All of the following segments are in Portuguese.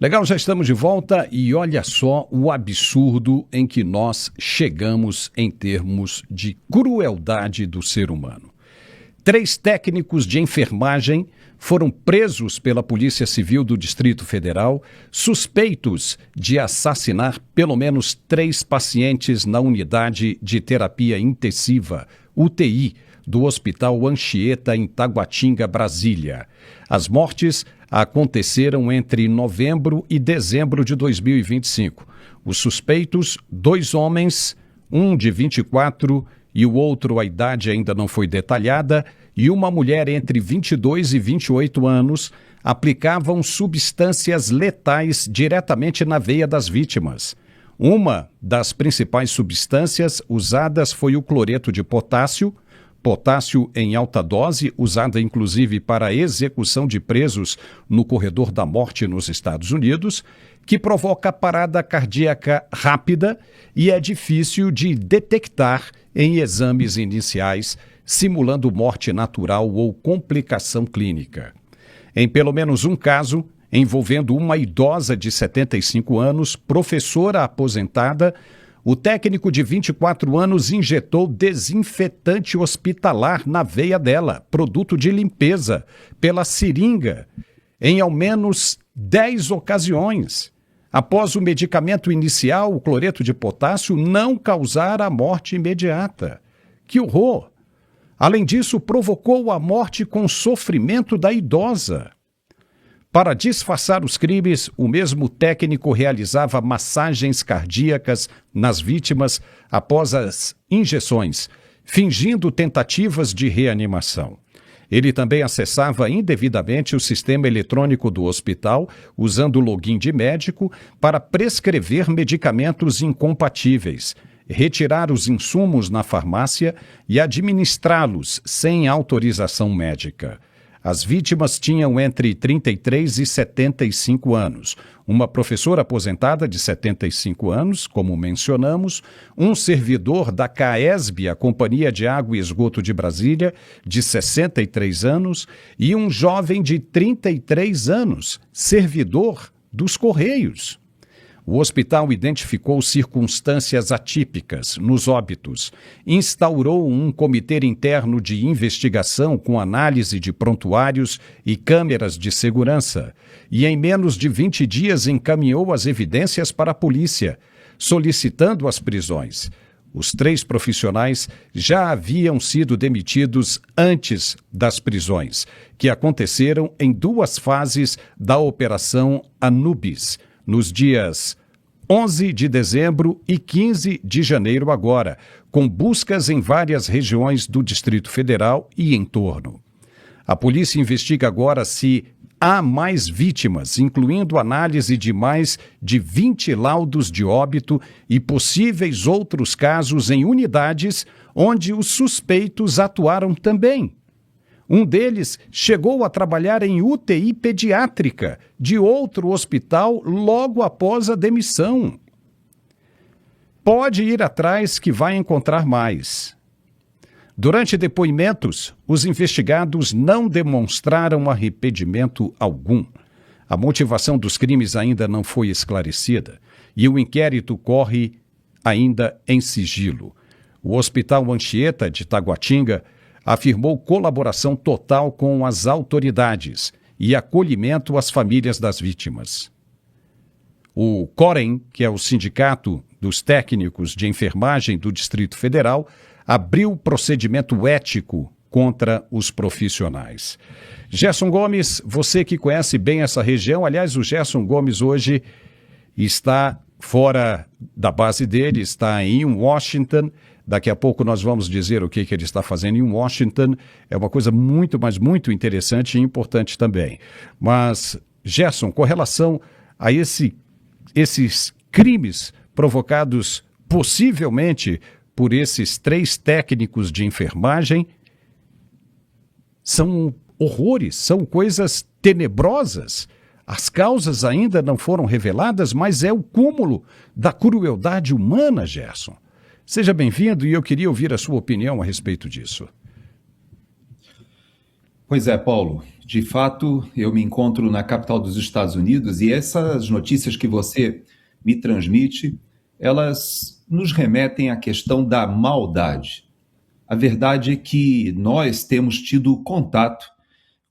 Legal, já estamos de volta e olha só o absurdo em que nós chegamos em termos de crueldade do ser humano. 3 técnicos de enfermagem foram presos pela Polícia Civil do Distrito Federal, suspeitos de assassinar pelo menos 3 pacientes na unidade de terapia intensiva, UTI, do Hospital Anchieta, em Taguatinga, Brasília. As mortes aconteceram entre novembro e dezembro de 2025. Os suspeitos, 2 homens, um de 24 e o outro, a idade ainda não foi detalhada, e uma mulher entre 22 e 28 anos, aplicavam substâncias letais diretamente na veia das vítimas. Uma das principais substâncias usadas foi o cloreto de potássio em alta dose, usada inclusive para a execução de presos no corredor da morte nos Estados Unidos, que provoca parada cardíaca rápida e é difícil de detectar em exames iniciais, simulando morte natural ou complicação clínica. Em pelo menos um caso, envolvendo uma idosa de 75 anos, professora aposentada, o técnico de 24 anos injetou desinfetante hospitalar na veia dela, produto de limpeza, pela seringa, em ao menos 10 ocasiões, após o medicamento inicial, o cloreto de potássio, não causar a morte imediata. Que horror! Além disso, provocou a morte com sofrimento da idosa. Para disfarçar os crimes, o mesmo técnico realizava massagens cardíacas nas vítimas após as injeções, fingindo tentativas de reanimação. Ele também acessava indevidamente o sistema eletrônico do hospital, usando o login de médico para prescrever medicamentos incompatíveis, retirar os insumos na farmácia e administrá-los sem autorização médica. As vítimas tinham entre 33 e 75 anos. Uma professora aposentada de 75 anos, como mencionamos, um servidor da CAESB, a Companhia de Água e Esgoto de Brasília, de 63 anos, e um jovem de 33 anos, servidor dos Correios. O hospital identificou circunstâncias atípicas nos óbitos, instaurou um comitê interno de investigação com análise de prontuários e câmeras de segurança e, em menos de 20 dias, encaminhou as evidências para a polícia, solicitando as prisões. Os 3 profissionais já haviam sido demitidos antes das prisões, que aconteceram em 2 fases da Operação Anubis, nos dias 11 de dezembro e 15 de janeiro agora, com buscas em várias regiões do Distrito Federal e em torno. A polícia investiga agora se há mais vítimas, incluindo análise de mais de 20 laudos de óbito e possíveis outros casos em unidades onde os suspeitos atuaram também. Um deles chegou a trabalhar em UTI pediátrica de outro hospital logo após a demissão. Pode ir atrás que vai encontrar mais. Durante depoimentos, os investigados não demonstraram arrependimento algum. A motivação dos crimes ainda não foi esclarecida e o inquérito corre ainda em sigilo. O Hospital Anchieta de Taguatinga afirmou colaboração total com as autoridades e acolhimento às famílias das vítimas. O COREN, que é o Sindicato dos Técnicos de Enfermagem do Distrito Federal, abriu procedimento ético contra os profissionais. Gerson Gomes, você que conhece bem essa região, aliás, o Gerson Gomes hoje está fora da base dele, está em Washington. Daqui a pouco nós vamos dizer o que ele está fazendo em Washington. É uma coisa muito, mas muito interessante e importante também. Mas, Gerson, com relação a esses crimes provocados possivelmente por esses 3 técnicos de enfermagem, são horrores, são coisas tenebrosas. As causas ainda não foram reveladas, mas é o cúmulo da crueldade humana, Gerson. Seja bem-vindo e eu queria ouvir a sua opinião a respeito disso. Pois é, Paulo. De fato, eu me encontro na capital dos Estados Unidos e essas notícias que você me transmite, elas nos remetem à questão da maldade. A verdade é que nós temos tido contato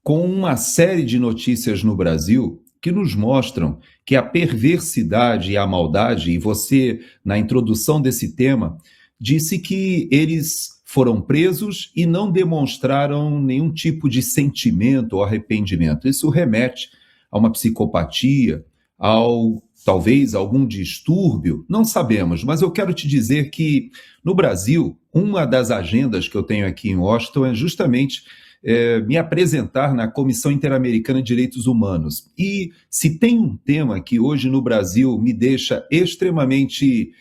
com uma série de notícias no Brasil que nos mostram que a perversidade e a maldade, e você, na introdução desse tema, disse que eles foram presos e não demonstraram nenhum tipo de sentimento ou arrependimento. Isso remete a uma psicopatia, ao talvez algum distúrbio, não sabemos, mas eu quero te dizer que no Brasil, uma das agendas que eu tenho aqui em Washington é justamente me apresentar na Comissão Interamericana de Direitos Humanos. E se tem um tema que hoje no Brasil me deixa extremamente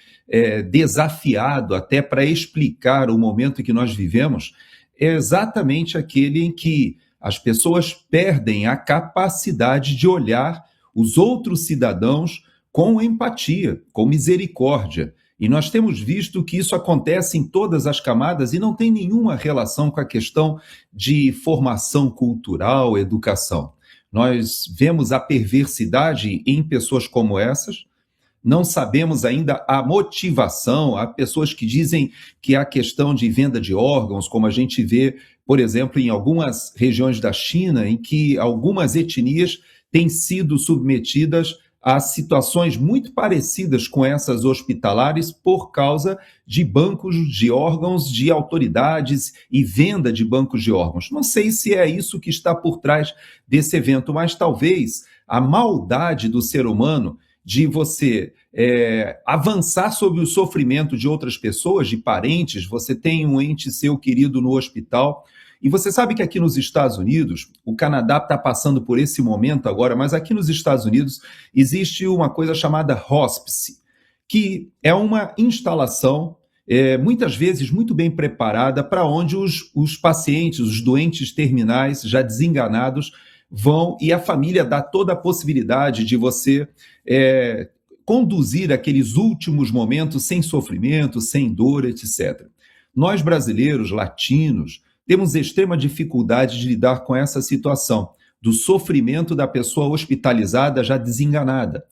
desafiado até para explicar o momento em que nós vivemos, é exatamente aquele em que as pessoas perdem a capacidade de olhar os outros cidadãos com empatia, com misericórdia. E nós temos visto que isso acontece em todas as camadas e não tem nenhuma relação com a questão de formação cultural, educação. Nós vemos a perversidade em pessoas como essas, não sabemos ainda a motivação. Há pessoas que dizem que a questão de venda de órgãos, como a gente vê, por exemplo, em algumas regiões da China, em que algumas etnias têm sido submetidas a situações muito parecidas com essas hospitalares por causa de bancos de órgãos de autoridades e venda de bancos de órgãos. Não sei se é isso que está por trás desse evento, mas talvez a maldade do ser humano de você avançar sobre o sofrimento de outras pessoas, de parentes. Você tem um ente seu querido no hospital, e você sabe que aqui nos Estados Unidos, o Canadá está passando por esse momento agora, mas aqui nos Estados Unidos existe uma coisa chamada hospice, que é uma instalação, muitas vezes muito bem preparada, para onde os pacientes, os doentes terminais, já desenganados, vão, e a família dá toda a possibilidade de você conduzir aqueles últimos momentos sem sofrimento, sem dor, etc. Nós brasileiros, latinos, temos extrema dificuldade de lidar com essa situação, do sofrimento da pessoa hospitalizada já desenganada.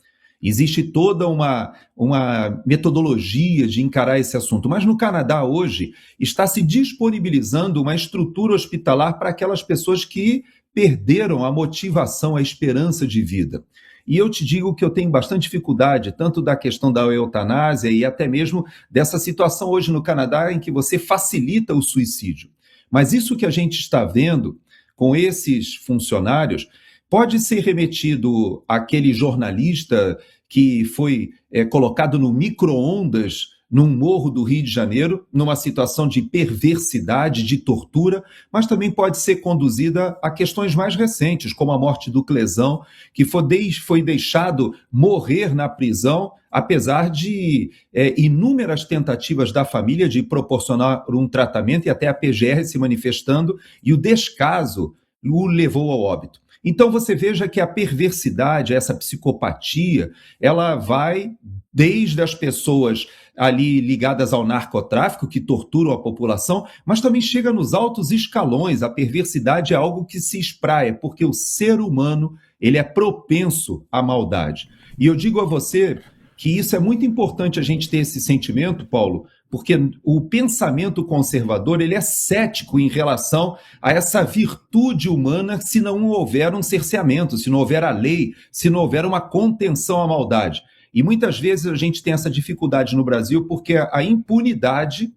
Existe toda uma metodologia de encarar esse assunto, mas no Canadá hoje está se disponibilizando uma estrutura hospitalar para aquelas pessoas que perderam a motivação, a esperança de vida. E eu te digo que eu tenho bastante dificuldade, tanto da questão da eutanásia e até mesmo dessa situação hoje no Canadá em que você facilita o suicídio. Mas isso que a gente está vendo com esses funcionários pode ser remetido àquele jornalista que foi colocado no micro-ondas num morro do Rio de Janeiro, numa situação de perversidade, de tortura, mas também pode ser conduzida a questões mais recentes, como a morte do Clesão, que foi deixado morrer na prisão, apesar de inúmeras tentativas da família de proporcionar um tratamento e até a PGR se manifestando, e o descaso o levou ao óbito. Então você veja que a perversidade, essa psicopatia, ela vai desde as pessoas ali ligadas ao narcotráfico, que torturam a população, mas também chega nos altos escalões. A perversidade é algo que se espraia, porque o ser humano ele é propenso à maldade. E eu digo a você que isso é muito importante a gente ter esse sentimento, Paulo, porque o pensamento conservador ele é cético em relação a essa virtude humana se não houver um cerceamento, se não houver a lei, se não houver uma contenção à maldade. E muitas vezes a gente tem essa dificuldade no Brasil porque a impunidade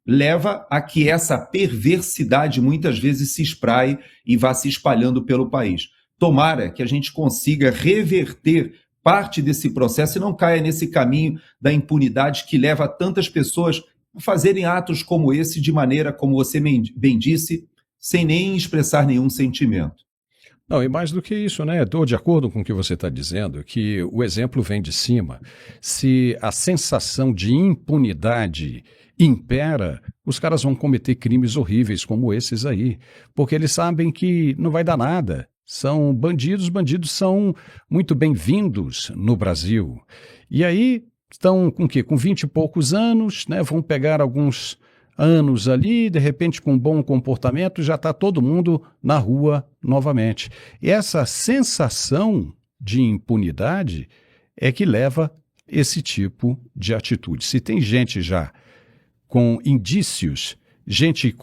leva a que essa perversidade muitas vezes se espraie e vá se espalhando pelo país. Tomara que a gente consiga reverter parte desse processo e não caia nesse caminho da impunidade que leva tantas pessoas a fazerem atos como esse de maneira, como você bem disse, sem nem expressar nenhum sentimento. Não, e mais do que isso, né? Estou de acordo com o que você está dizendo, que o exemplo vem de cima. Se a sensação de impunidade impera, os caras vão cometer crimes horríveis como esses aí, porque eles sabem que não vai dar nada. São bandidos, bandidos são muito bem-vindos no Brasil. E aí estão com o quê? Com 20 e poucos anos, né? Vão pegar alguns anos ali, de repente com bom comportamento já está todo mundo na rua novamente. E essa sensação de impunidade é que leva esse tipo de atitude. Se tem gente já com indícios, gente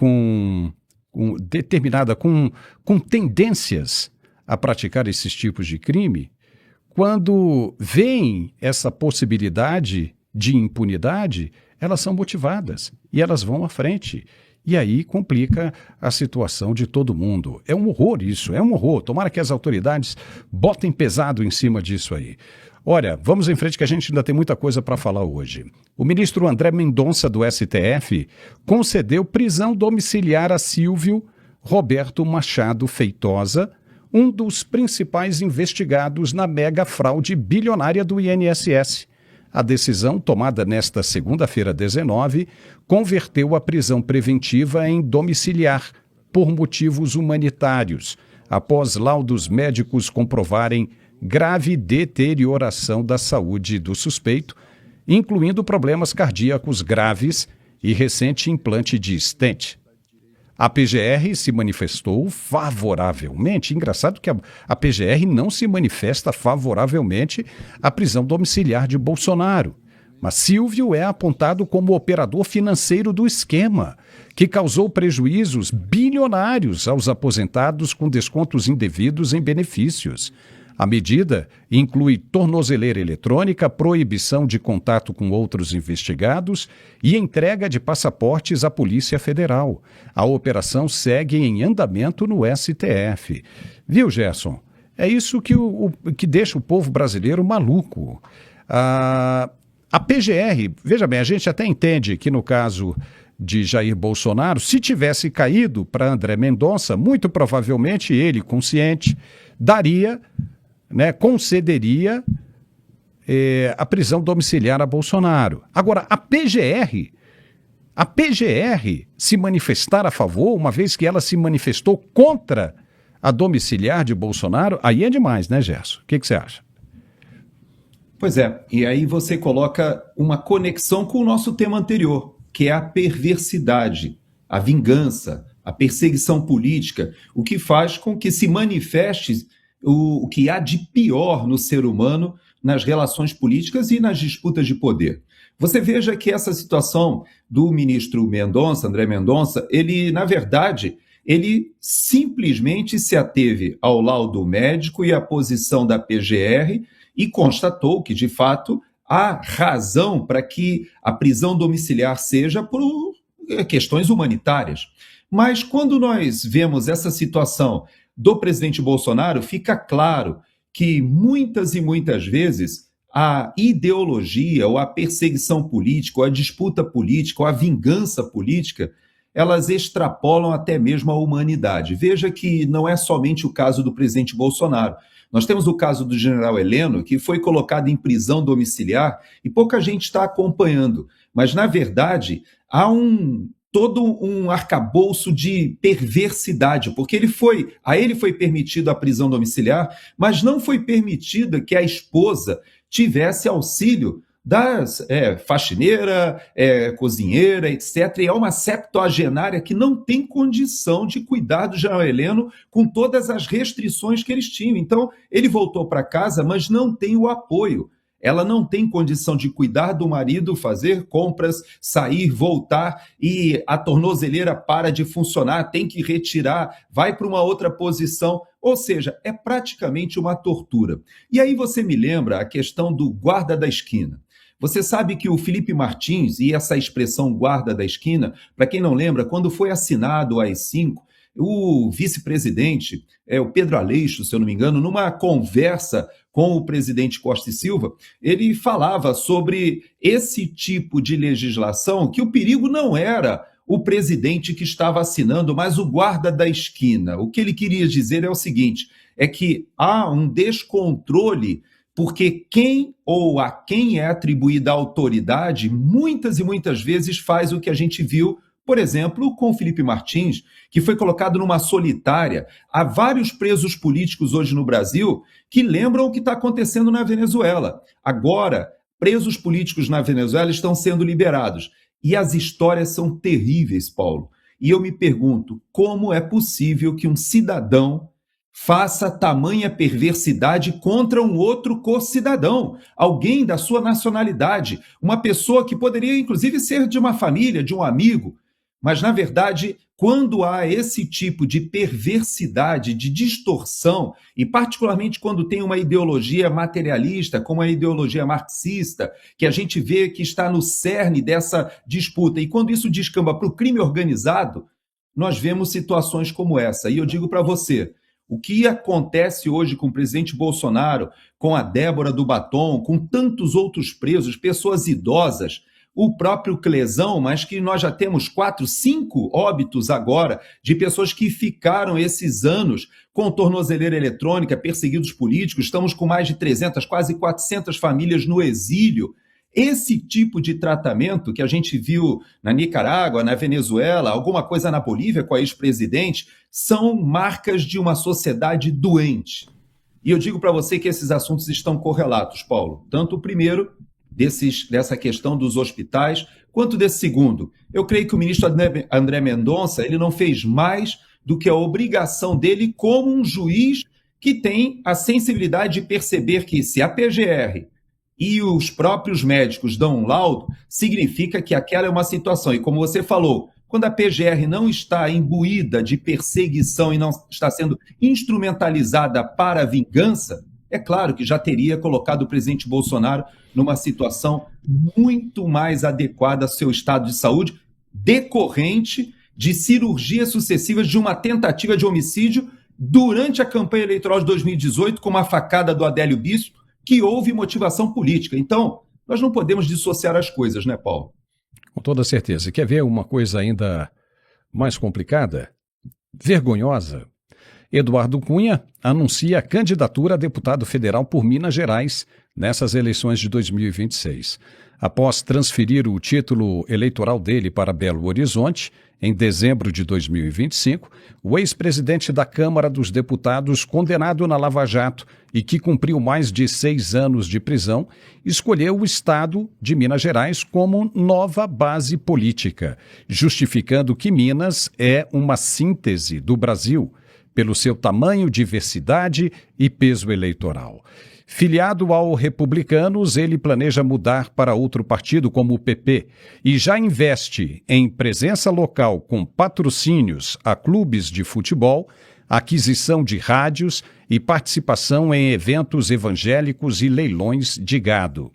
determinada, com tendências a praticar esses tipos de crime, quando veem essa possibilidade de impunidade, elas são motivadas e elas vão à frente. E aí complica a situação de todo mundo. É um horror isso, é um horror. Tomara que as autoridades botem pesado em cima disso aí. Olha, vamos em frente que a gente ainda tem muita coisa para falar hoje. O ministro André Mendonça, do STF, concedeu prisão domiciliar a Silvio Roberto Machado Feitosa, um dos principais investigados na mega fraude bilionária do INSS. A decisão, tomada nesta segunda-feira 19, converteu a prisão preventiva em domiciliar, por motivos humanitários, após laudos médicos comprovarem grave deterioração da saúde do suspeito, incluindo problemas cardíacos graves e recente implante de stent. A PGR se manifestou favoravelmente. Engraçado que a PGR não se manifesta favoravelmente à prisão domiciliar de Bolsonaro. Mas Silvio é apontado como operador financeiro do esquema, que causou prejuízos bilionários aos aposentados com descontos indevidos em benefícios. A medida inclui tornozeleira eletrônica, proibição de contato com outros investigados e entrega de passaportes à Polícia Federal. A operação segue em andamento no STF. Viu, Gerson? É isso que deixa o povo brasileiro maluco. A PGR, veja bem, a gente até entende que no caso de Jair Bolsonaro, se tivesse caído para André Mendonça, muito provavelmente ele, consciente, concederia a prisão domiciliar a Bolsonaro. Agora, a PGR se manifestar a favor, uma vez que ela se manifestou contra a domiciliar de Bolsonaro, aí é demais, né, Gerson? O que você acha? Pois é, e aí você coloca uma conexão com o nosso tema anterior, que é a perversidade, a vingança, a perseguição política, o que faz com que se manifeste o que há de pior no ser humano nas relações políticas e nas disputas de poder. Você veja que essa situação do ministro Mendonça, André Mendonça, na verdade, ele simplesmente se ateve ao laudo médico e à posição da PGR e constatou que, de fato, há razão para que a prisão domiciliar seja por questões humanitárias. Mas quando nós vemos essa situação do presidente Bolsonaro, fica claro que muitas e muitas vezes a ideologia ou a perseguição política, ou a disputa política, ou a vingança política, elas extrapolam até mesmo a humanidade. Veja que não é somente o caso do presidente Bolsonaro. Nós temos o caso do general Heleno, que foi colocado em prisão domiciliar e pouca gente está acompanhando. Mas, na verdade, há todo um arcabouço de perversidade, porque a ele foi permitido a prisão domiciliar, mas não foi permitida que a esposa tivesse auxílio das faxineira, cozinheira, etc. E é uma septuagenária que não tem condição de cuidar do general Heleno com todas as restrições que eles tinham. Então, ele voltou para casa, mas não tem o apoio. Ela não tem condição de cuidar do marido, fazer compras, sair, voltar, e a tornozeleira para de funcionar, tem que retirar, vai para uma outra posição. Ou seja, é praticamente uma tortura. E aí você me lembra a questão do guarda da esquina. Você sabe que o Felipe Martins, e essa expressão guarda da esquina, para quem não lembra, quando foi assinado o AI-5, o vice-presidente, o Pedro Aleixo, se eu não me engano, numa conversa com o presidente Costa e Silva, ele falava sobre esse tipo de legislação, que o perigo não era o presidente que estava assinando, mas o guarda da esquina. O que ele queria dizer é o seguinte, é que há um descontrole, porque quem ou a quem é atribuída a autoridade, muitas e muitas vezes faz o que a gente viu, por exemplo, com o Felipe Martins, que foi colocado numa solitária. Há vários presos políticos hoje no Brasil que lembram o que está acontecendo na Venezuela. Agora, presos políticos na Venezuela estão sendo liberados. E as histórias são terríveis, Paulo. E eu me pergunto, como é possível que um cidadão faça tamanha perversidade contra um outro co-cidadão, alguém da sua nacionalidade, uma pessoa que poderia, inclusive, ser de uma família, de um amigo. Mas, na verdade, quando há esse tipo de perversidade, de distorção, e particularmente quando tem uma ideologia materialista, como a ideologia marxista, que a gente vê que está no cerne dessa disputa, e quando isso descamba para o crime organizado, nós vemos situações como essa. E eu digo para você, o que acontece hoje com o presidente Bolsonaro, com a Débora do Batom, com tantos outros presos, pessoas idosas, o próprio Clesão, mas que nós já temos 4, 5 óbitos agora de pessoas que ficaram esses anos com tornozeleira eletrônica, perseguidos políticos, estamos com mais de 300, quase 400 famílias no exílio. Esse tipo de tratamento que a gente viu na Nicarágua, na Venezuela, alguma coisa na Bolívia com a ex-presidente, são marcas de uma sociedade doente. E eu digo para você que esses assuntos estão correlatos, Paulo. Tanto o primeiro, dessa questão dos hospitais, quanto desse segundo. Eu creio que o ministro André Mendonça ele não fez mais do que a obrigação dele como um juiz que tem a sensibilidade de perceber que se a PGR e os próprios médicos dão um laudo, significa que aquela é uma situação. E como você falou, quando a PGR não está imbuída de perseguição e não está sendo instrumentalizada para a vingança, é claro que já teria colocado o presidente Bolsonaro numa situação muito mais adequada ao seu estado de saúde, decorrente de cirurgias sucessivas de uma tentativa de homicídio durante a campanha eleitoral de 2018, com uma facada do Adélio Bispo, que houve motivação política. Então, nós não podemos dissociar as coisas, né, Paulo? Com toda certeza. Quer ver uma coisa ainda mais complicada? Vergonhosa? Eduardo Cunha anuncia a candidatura a deputado federal por Minas Gerais nessas eleições de 2026. Após transferir o título eleitoral dele para Belo Horizonte, em dezembro de 2025, o ex-presidente da Câmara dos Deputados, condenado na Lava Jato e que cumpriu mais de 6 anos de prisão, escolheu o estado de Minas Gerais como nova base política, justificando que Minas é uma síntese do Brasil, pelo seu tamanho, diversidade e peso eleitoral. Filiado ao Republicanos, ele planeja mudar para outro partido como o PP e já investe em presença local com patrocínios a clubes de futebol, aquisição de rádios e participação em eventos evangélicos e leilões de gado.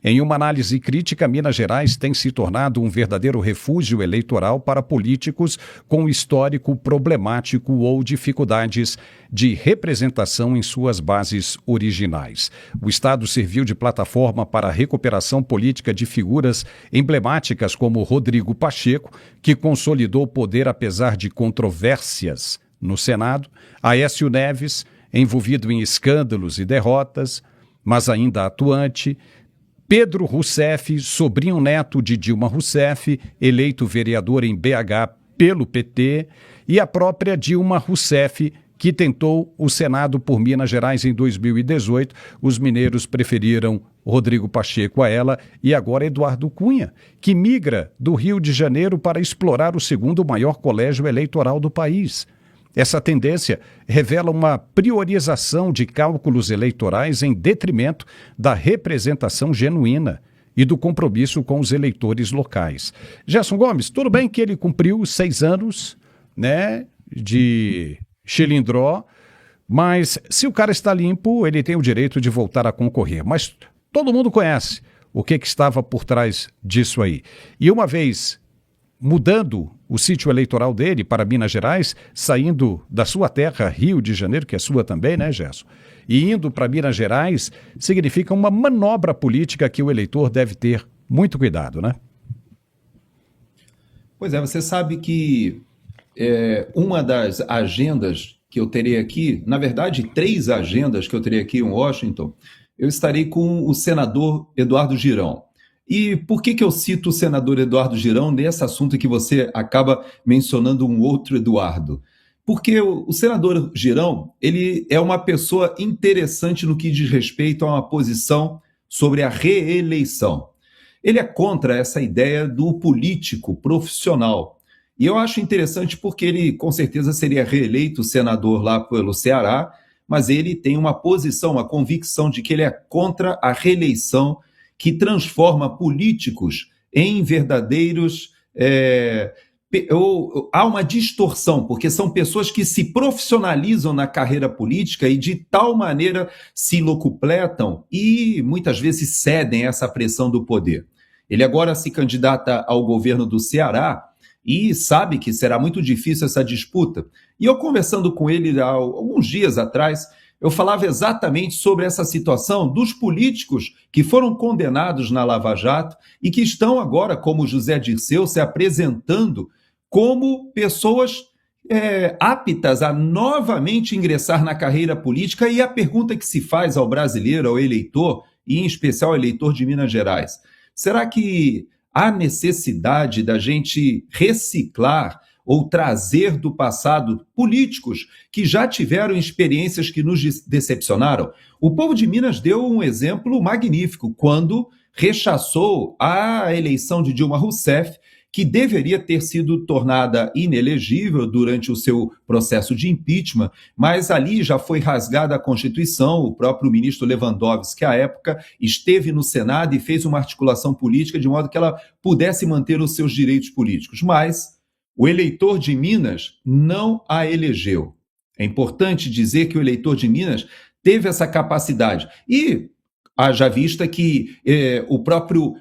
Em uma análise crítica, Minas Gerais tem se tornado um verdadeiro refúgio eleitoral para políticos com histórico problemático ou dificuldades de representação em suas bases originais. O Estado serviu de plataforma para a recuperação política de figuras emblemáticas como Rodrigo Pacheco, que consolidou o poder apesar de controvérsias no Senado, Aécio Neves, envolvido em escândalos e derrotas, mas ainda atuante, Pedro Rousseff, sobrinho neto de Dilma Rousseff, eleito vereador em BH pelo PT, e a própria Dilma Rousseff, que tentou o Senado por Minas Gerais em 2018. Os mineiros preferiram Rodrigo Pacheco a ela e agora Eduardo Cunha, que migra do Rio de Janeiro para explorar o segundo maior colégio eleitoral do país. Essa tendência revela uma priorização de cálculos eleitorais em detrimento da representação genuína e do compromisso com os eleitores locais. Gerson Gomes, tudo bem que ele cumpriu 6 anos, né, de xilindró, mas se o cara está limpo, ele tem o direito de voltar a concorrer. Mas todo mundo conhece o que estava por trás disso aí. E uma vez mudando o sítio eleitoral dele para Minas Gerais, saindo da sua terra, Rio de Janeiro, que é sua também, né, Gerson? E indo para Minas Gerais, significa uma manobra política que o eleitor deve ter muito cuidado, né? Pois é, você sabe que uma das agendas que eu terei aqui, na verdade, 3 agendas que eu terei aqui em Washington, eu estarei com o senador Eduardo Girão. E por que eu cito o senador Eduardo Girão nesse assunto que você acaba mencionando um outro Eduardo? Porque o senador Girão, ele é uma pessoa interessante no que diz respeito a uma posição sobre a reeleição. ele é contra essa ideia do político profissional. E eu acho interessante porque ele, com certeza, seria reeleito senador lá pelo Ceará, mas ele tem uma posição, uma convicção de que ele é contra a reeleição que transforma políticos em verdadeiros... há uma distorção, porque são pessoas que se profissionalizam na carreira política e de tal maneira se locupletam e muitas vezes cedem a essa pressão do poder. Ele agora se candidata ao governo do Ceará e sabe que será muito difícil essa disputa. E eu conversando com ele há alguns dias atrás, eu falava exatamente sobre essa situação dos políticos que foram condenados na Lava Jato e que estão agora, como José Dirceu, se apresentando como pessoas aptas a novamente ingressar na carreira política. E a pergunta que se faz ao brasileiro, ao eleitor, e em especial ao eleitor de Minas Gerais, será que há necessidade da gente reciclar ou trazer do passado políticos que já tiveram experiências que nos decepcionaram? O povo de Minas deu um exemplo magnífico quando rechaçou a eleição de Dilma Rousseff, que deveria ter sido tornada inelegível durante o seu processo de impeachment, mas ali já foi rasgada a Constituição. O próprio ministro Lewandowski, à época, esteve no Senado e fez uma articulação política de modo que ela pudesse manter os seus direitos políticos. Mas o eleitor de Minas não a elegeu. É importante dizer que o eleitor de Minas teve essa capacidade. E haja vista que o próprio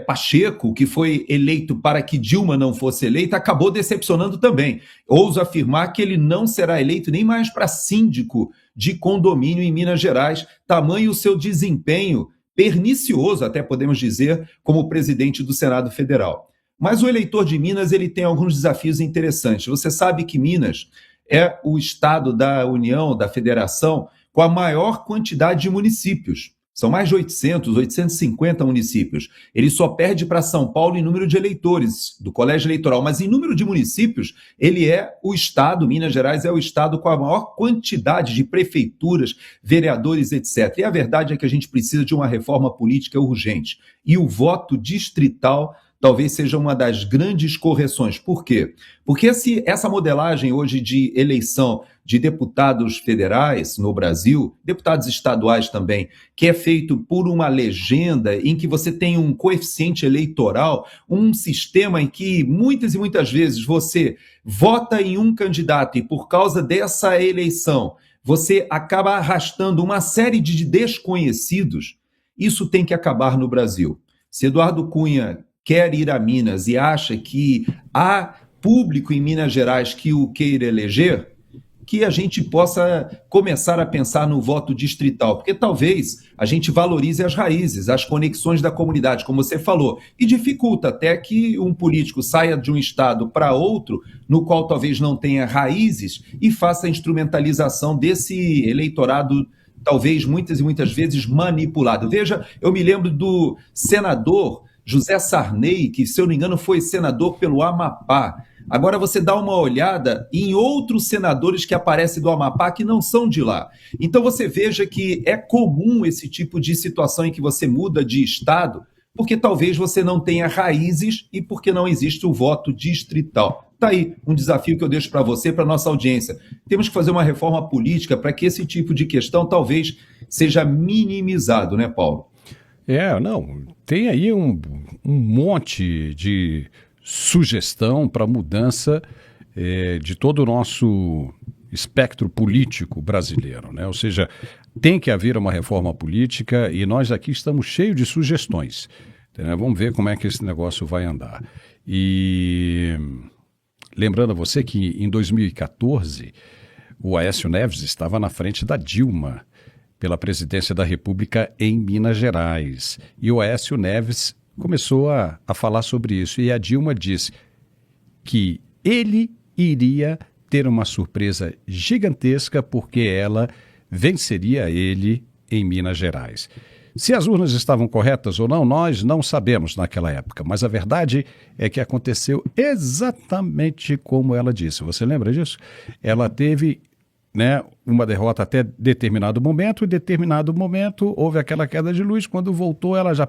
Pacheco, que foi eleito para que Dilma não fosse eleita, acabou decepcionando também. Ouso afirmar que ele não será eleito nem mais para síndico de condomínio em Minas Gerais, tamanho o seu desempenho pernicioso, até podemos dizer, como presidente do Senado Federal. Mas o eleitor de Minas ele tem alguns desafios interessantes. Você sabe que Minas é o estado da União, da Federação, com a maior quantidade de municípios. São mais de 850 municípios. Ele só perde para São Paulo em número de eleitores do colégio eleitoral, mas em número de municípios, ele é o estado, Minas Gerais é o estado com a maior quantidade de prefeituras, vereadores, etc. E a verdade é que a gente precisa de uma reforma política urgente. E o voto distrital talvez seja uma das grandes correções. Por quê? Porque essa modelagem hoje de eleição de deputados federais no Brasil, deputados estaduais também, que é feito por uma legenda em que você tem um coeficiente eleitoral, um sistema em que muitas e muitas vezes você vota em um candidato e por causa dessa eleição você acaba arrastando uma série de desconhecidos, isso tem que acabar no Brasil. Se Eduardo Cunha quer ir a Minas e acha que há público em Minas Gerais que o queira eleger, que a gente possa começar a pensar no voto distrital, porque talvez a gente valorize as raízes, as conexões da comunidade, como você falou, e dificulta até que um político saia de um estado para outro, no qual talvez não tenha raízes, e faça a instrumentalização desse eleitorado, talvez muitas e muitas vezes manipulado. Veja, eu me lembro do senador José Sarney, que, se eu não me engano, foi senador pelo Amapá. Agora você dá uma olhada em outros senadores que aparecem do Amapá que não são de lá. Então você veja que é comum esse tipo de situação em que você muda de estado, porque talvez você não tenha raízes e porque não existe o voto distrital. Está aí um desafio que eu deixo para você, para a nossa audiência. Temos que fazer uma reforma política para que esse tipo de questão talvez seja minimizado, né, Paulo? Tem aí um monte de sugestão para mudança de todo o nosso espectro político brasileiro, né? Ou seja, tem que haver uma reforma política e nós aqui estamos cheios de sugestões, né? Vamos ver como é que esse negócio vai andar. E lembrando a você que em 2014 o Aécio Neves estava na frente da Dilma pela presidência da República em Minas Gerais. E o Aécio Neves começou a falar sobre isso. E a Dilma disse que ele iria ter uma surpresa gigantesca porque ela venceria ele em Minas Gerais. Se as urnas estavam corretas ou não, nós não sabemos naquela época. Mas a verdade é que aconteceu exatamente como ela disse. Você lembra disso? Ela teve né, uma derrota até determinado momento, e determinado momento houve aquela queda de luz, quando voltou ela já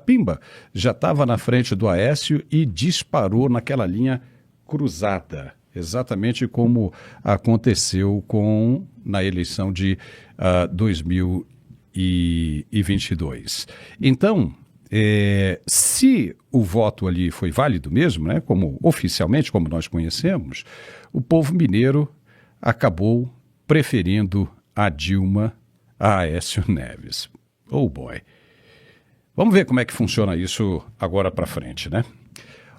estava na frente do Aécio e disparou naquela linha cruzada, exatamente como aconteceu na eleição de 2022. Então, se o voto ali foi válido mesmo, né, como oficialmente, como nós conhecemos, o povo mineiro acabou preferindo a Dilma a Aécio Neves. Oh boy. Vamos ver como é que funciona isso agora para frente, né?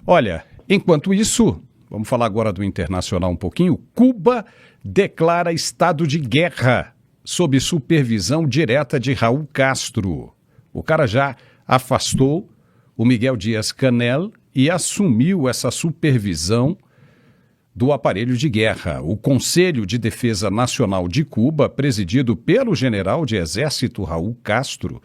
Olha, enquanto isso, vamos falar agora do internacional um pouquinho. Cuba declara estado de guerra sob supervisão direta de Raul Castro. O cara já afastou o Miguel Díaz-Canel e assumiu essa supervisão do aparelho de guerra. O Conselho de Defesa Nacional de Cuba, presidido pelo general de exército Raul Castro,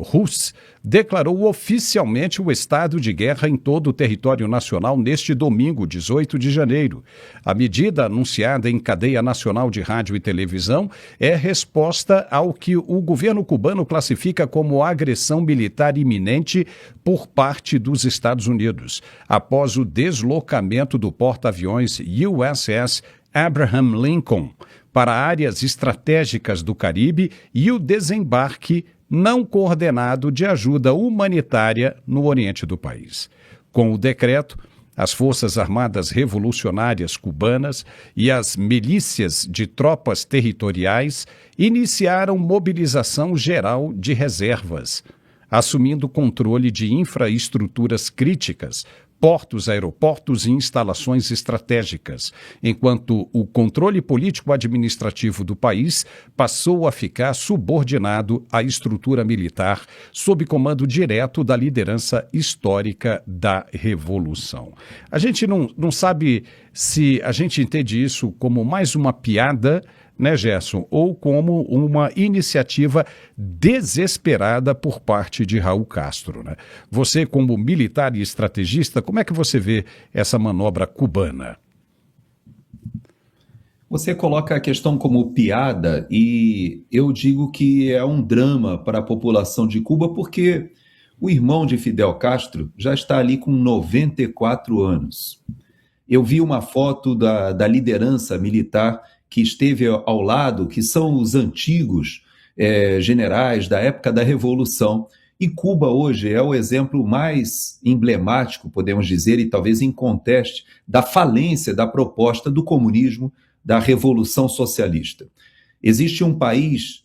Ruz, declarou oficialmente o estado de guerra em todo o território nacional neste domingo, 18 de janeiro. A medida, anunciada em cadeia nacional de rádio e televisão, é resposta ao que o governo cubano classifica como agressão militar iminente por parte dos Estados Unidos, após o deslocamento do porta-aviões USS Abraham Lincoln para áreas estratégicas do Caribe e o desembarque não coordenado de ajuda humanitária no oriente do país. Com o decreto, as Forças Armadas Revolucionárias Cubanas e as milícias de tropas territoriais iniciaram mobilização geral de reservas, assumindo controle de infraestruturas críticas, portos, aeroportos e instalações estratégicas, enquanto o controle político-administrativo do país passou a ficar subordinado à estrutura militar, sob comando direto da liderança histórica da Revolução. A gente não sabe se a gente entende isso como mais uma piada, né, Gerson, ou como uma iniciativa desesperada por parte de Raul Castro, né? Você, como militar e estrategista, como é que você vê essa manobra cubana? Você coloca a questão como piada e eu digo que é um drama para a população de Cuba, porque o irmão de Fidel Castro já está ali com 94 anos. Eu vi uma foto da liderança militar que esteve ao lado, que são os antigos generais da época da Revolução. E Cuba hoje é o exemplo mais emblemático, podemos dizer, e talvez em conteste, da falência da proposta do comunismo, da Revolução Socialista. Existe um país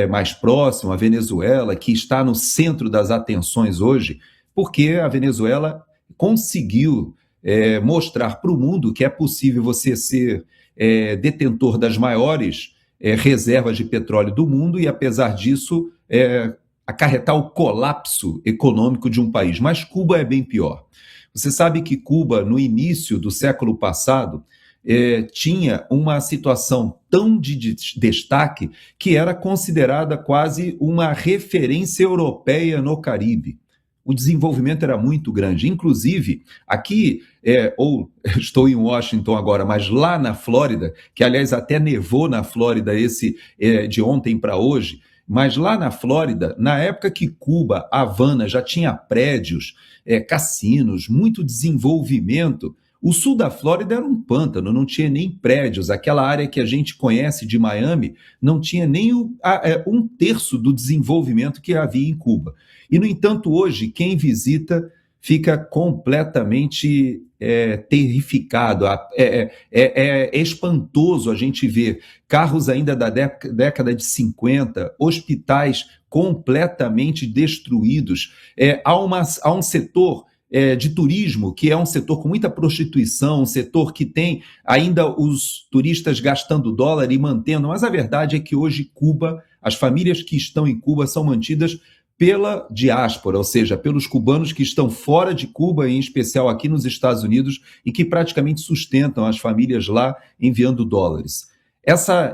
mais próximo, a Venezuela, que está no centro das atenções hoje, porque a Venezuela conseguiu mostrar para o mundo que é possível você ser detentor das maiores reservas de petróleo do mundo e, apesar disso, acarretar o colapso econômico de um país. Mas Cuba é bem pior. Você sabe que Cuba, no início do século passado, tinha uma situação tão de destaque que era considerada quase uma referência europeia no Caribe. O desenvolvimento era muito grande. Inclusive, aqui, estou em Washington agora, mas lá na Flórida, que aliás até nevou na Flórida de ontem para hoje, mas lá na Flórida, na época que Cuba, Havana, já tinha prédios, cassinos, muito desenvolvimento, o sul da Flórida era um pântano, não tinha nem prédios. Aquela área que a gente conhece de Miami não tinha nem um terço do desenvolvimento que havia em Cuba. E, no entanto, hoje, quem visita fica completamente terrificado. É espantoso a gente ver carros ainda da década de 50, hospitais completamente destruídos. Há um setor de turismo, que é um setor com muita prostituição, um setor que tem ainda os turistas gastando dólar e mantendo, mas a verdade é que hoje Cuba, as famílias que estão em Cuba são mantidas pela diáspora, ou seja, pelos cubanos que estão fora de Cuba, em especial aqui nos Estados Unidos, e que praticamente sustentam as famílias lá enviando dólares.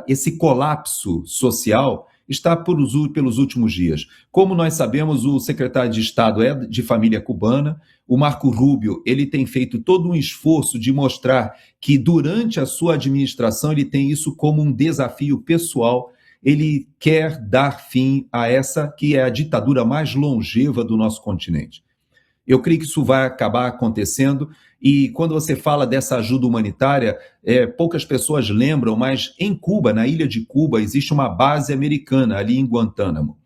Esse colapso social, está pelos últimos dias. Como nós sabemos, o secretário de Estado é de família cubana, o Marco Rubio ele tem feito todo um esforço de mostrar que durante a sua administração ele tem isso como um desafio pessoal. Ele quer dar fim a essa que é a ditadura mais longeva do nosso continente. Eu creio que isso vai acabar acontecendo e quando você fala dessa ajuda humanitária, poucas pessoas lembram, mas em Cuba, na ilha de Cuba, existe uma base americana ali em Guantánamo.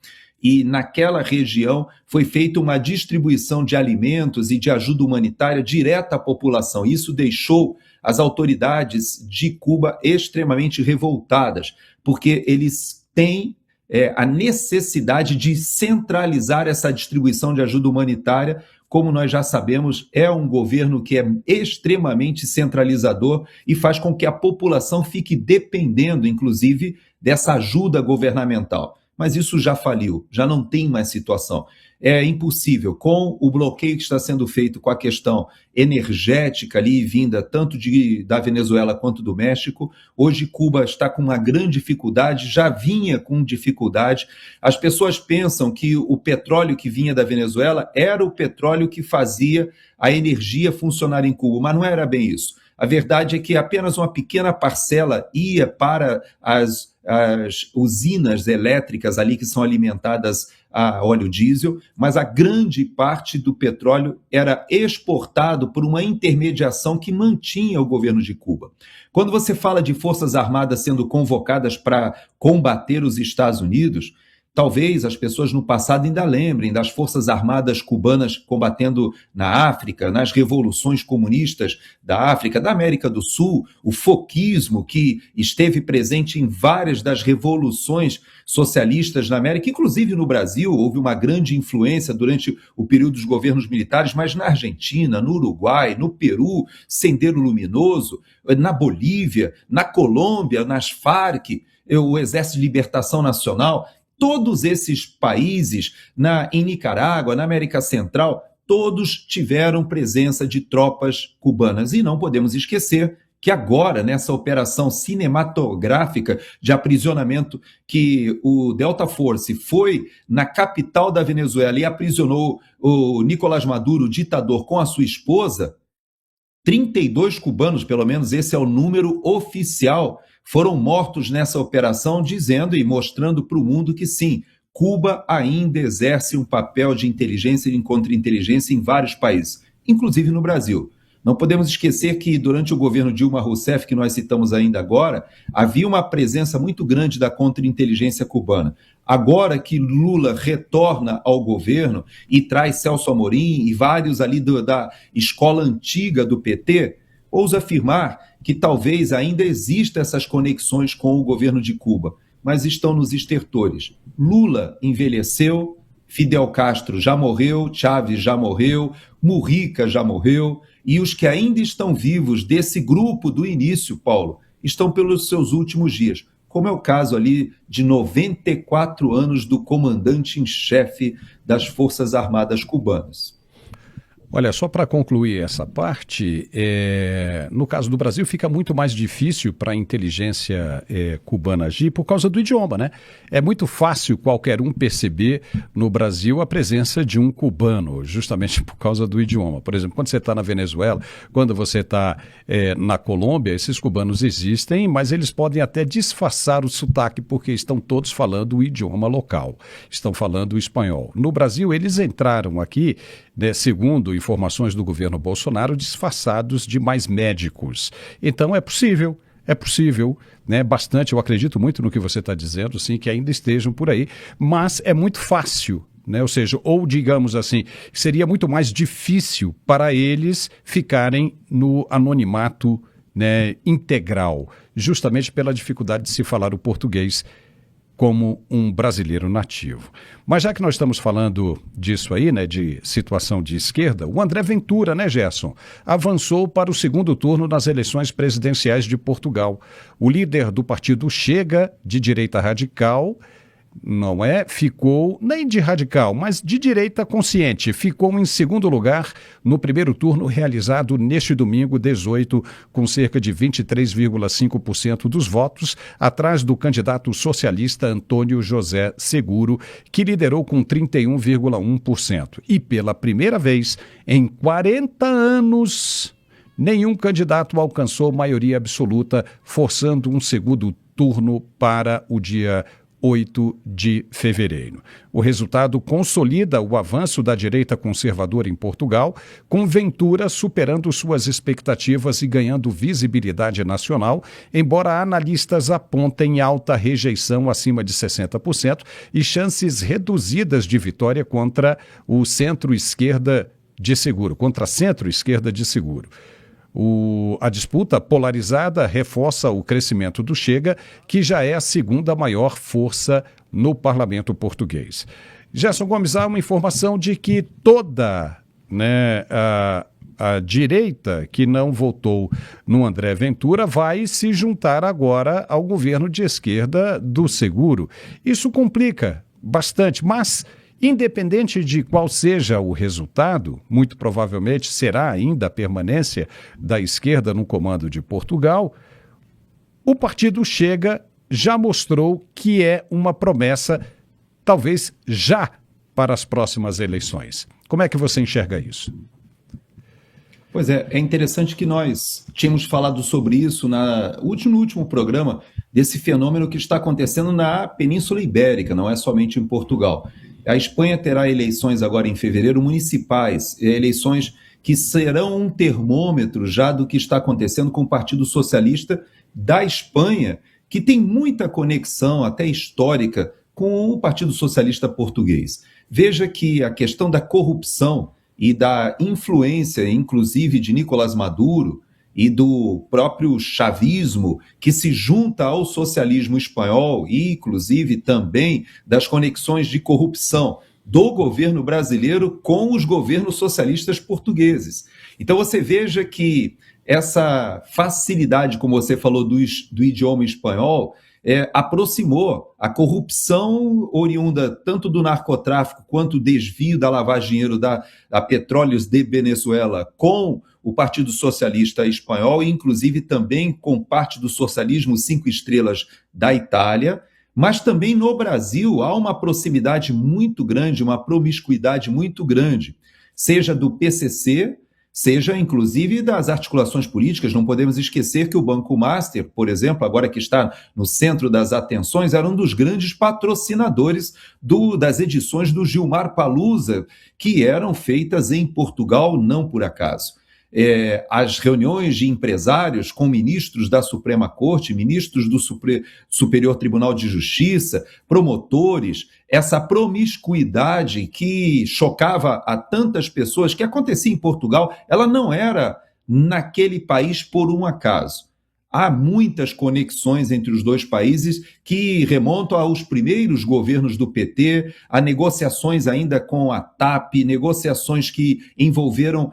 E naquela região foi feita uma distribuição de alimentos e de ajuda humanitária direta à população. Isso deixou as autoridades de Cuba extremamente revoltadas, porque eles têm a necessidade de centralizar essa distribuição de ajuda humanitária. Como nós já sabemos, é um governo que é extremamente centralizador e faz com que a população fique dependendo, inclusive, dessa ajuda governamental. Mas isso já faliu, já não tem mais situação. É impossível, com o bloqueio que está sendo feito com a questão energética ali, vinda tanto da Venezuela quanto do México, hoje Cuba está com uma grande dificuldade, já vinha com dificuldade. As pessoas pensam que o petróleo que vinha da Venezuela era o petróleo que fazia a energia funcionar em Cuba, mas não era bem isso. A verdade é que apenas uma pequena parcela ia para as usinas elétricas ali que são alimentadas a óleo diesel, mas a grande parte do petróleo era exportado por uma intermediação que mantinha o governo de Cuba. Quando você fala de forças armadas sendo convocadas para combater os Estados Unidos, talvez as pessoas no passado ainda lembrem das forças armadas cubanas combatendo na África, nas revoluções comunistas da África, da América do Sul, o foquismo que esteve presente em várias das revoluções socialistas na América, inclusive no Brasil, houve uma grande influência durante o período dos governos militares, mas na Argentina, no Uruguai, no Peru, Sendero Luminoso, na Bolívia, na Colômbia, nas Farc, o Exército de Libertação Nacional. Todos esses países, em Nicarágua, na América Central, todos tiveram presença de tropas cubanas. E não podemos esquecer que agora, nessa operação cinematográfica de aprisionamento, que o Delta Force foi na capital da Venezuela e aprisionou o Nicolás Maduro, o ditador, com a sua esposa, 32 cubanos, pelo menos esse é o número oficial, foram mortos nessa operação, dizendo e mostrando para o mundo que sim, Cuba ainda exerce um papel de inteligência e de contra-inteligência em vários países, inclusive no Brasil. Não podemos esquecer que durante o governo Dilma Rousseff, que nós citamos ainda agora, havia uma presença muito grande da contra-inteligência cubana. Agora que Lula retorna ao governo e traz Celso Amorim e vários ali da escola antiga do PT, ouso afirmar que talvez ainda existam essas conexões com o governo de Cuba, mas estão nos estertores. Lula envelheceu, Fidel Castro já morreu, Chávez já morreu, Mujica já morreu, e os que ainda estão vivos desse grupo do início, Paulo, estão pelos seus últimos dias, como é o caso ali de 94 anos do comandante em chefe das Forças Armadas cubanas. Olha, só para concluir essa parte, no caso do Brasil fica muito mais difícil para a inteligência cubana agir por causa do idioma, né? É muito fácil qualquer um perceber no Brasil a presença de um cubano, justamente por causa do idioma. Por exemplo, quando você está na Venezuela, quando você está na Colômbia, esses cubanos existem, mas eles podem até disfarçar o sotaque porque estão todos falando o idioma local, estão falando o espanhol. No Brasil, eles entraram aqui, segundo informações do governo Bolsonaro, disfarçados de mais médicos. Então é possível, né? Bastante, eu acredito muito no que você está dizendo, sim, que ainda estejam por aí, mas é muito fácil, né? Ou seja, ou digamos assim, seria muito mais difícil para eles ficarem no anonimato, né, integral, justamente pela dificuldade de se falar o português como um brasileiro nativo. Mas já que nós estamos falando disso aí, né, de situação de esquerda, o André Ventura, né, Gerson, avançou para o segundo turno nas eleições presidenciais de Portugal. O líder do partido Chega, de direita radical, não é? Ficou, nem de radical, mas de direita consciente. Ficou em segundo lugar no primeiro turno realizado neste domingo, 18, com cerca de 23,5% dos votos, atrás do candidato socialista Antônio José Seguro, que liderou com 31,1%. E pela primeira vez em 40 anos, nenhum candidato alcançou maioria absoluta, forçando um segundo turno para o dia 8 de fevereiro. O resultado consolida o avanço da direita conservadora em Portugal, com Ventura superando suas expectativas e ganhando visibilidade nacional, embora analistas apontem alta rejeição acima de 60% e chances reduzidas de vitória contra o centro-esquerda de Seguro, contra a centro-esquerda de Seguro. A disputa polarizada reforça o crescimento do Chega, que já é a segunda maior força no parlamento português. Gerson Gomes, há uma informação de que toda a direita que não votou no André Ventura vai se juntar agora ao governo de esquerda do Seguro. Isso complica bastante, mas independente de qual seja o resultado, muito provavelmente será ainda a permanência da esquerda no comando de Portugal, o partido Chega já mostrou que é uma promessa, talvez já para as próximas eleições. Como é que você enxerga isso? Pois é interessante que nós tínhamos falado sobre isso no último programa, desse fenômeno que está acontecendo na Península Ibérica, não é somente em Portugal. A Espanha terá eleições agora em fevereiro municipais, eleições que serão um termômetro já do que está acontecendo com o Partido Socialista da Espanha, que tem muita conexão, até histórica, com o Partido Socialista português. Veja que a questão da corrupção e da influência, inclusive, de Nicolás Maduro e do próprio chavismo, que se junta ao socialismo espanhol e, inclusive, também das conexões de corrupção do governo brasileiro com os governos socialistas portugueses. Então você veja que essa facilidade, como você falou, do idioma espanhol, aproximou a corrupção oriunda tanto do narcotráfico quanto o desvio da lavagem de dinheiro da Petróleos de Venezuela com o Partido Socialista Espanhol, e inclusive também com parte do socialismo 5 estrelas da Itália, mas também no Brasil há uma proximidade muito grande, uma promiscuidade muito grande, seja do PCC, seja inclusive das articulações políticas. Não podemos esquecer que o Banco Master, por exemplo, agora que está no centro das atenções, era um dos grandes patrocinadores das edições do Gilmar Palusa, que eram feitas em Portugal, não por acaso. As reuniões de empresários com ministros da Suprema Corte, ministros do Superior Tribunal de Justiça, promotores, essa promiscuidade que chocava a tantas pessoas, que acontecia em Portugal, ela não era naquele país por um acaso. Há muitas conexões entre os dois países que remontam aos primeiros governos do PT, a negociações ainda com a TAP, negociações que envolveram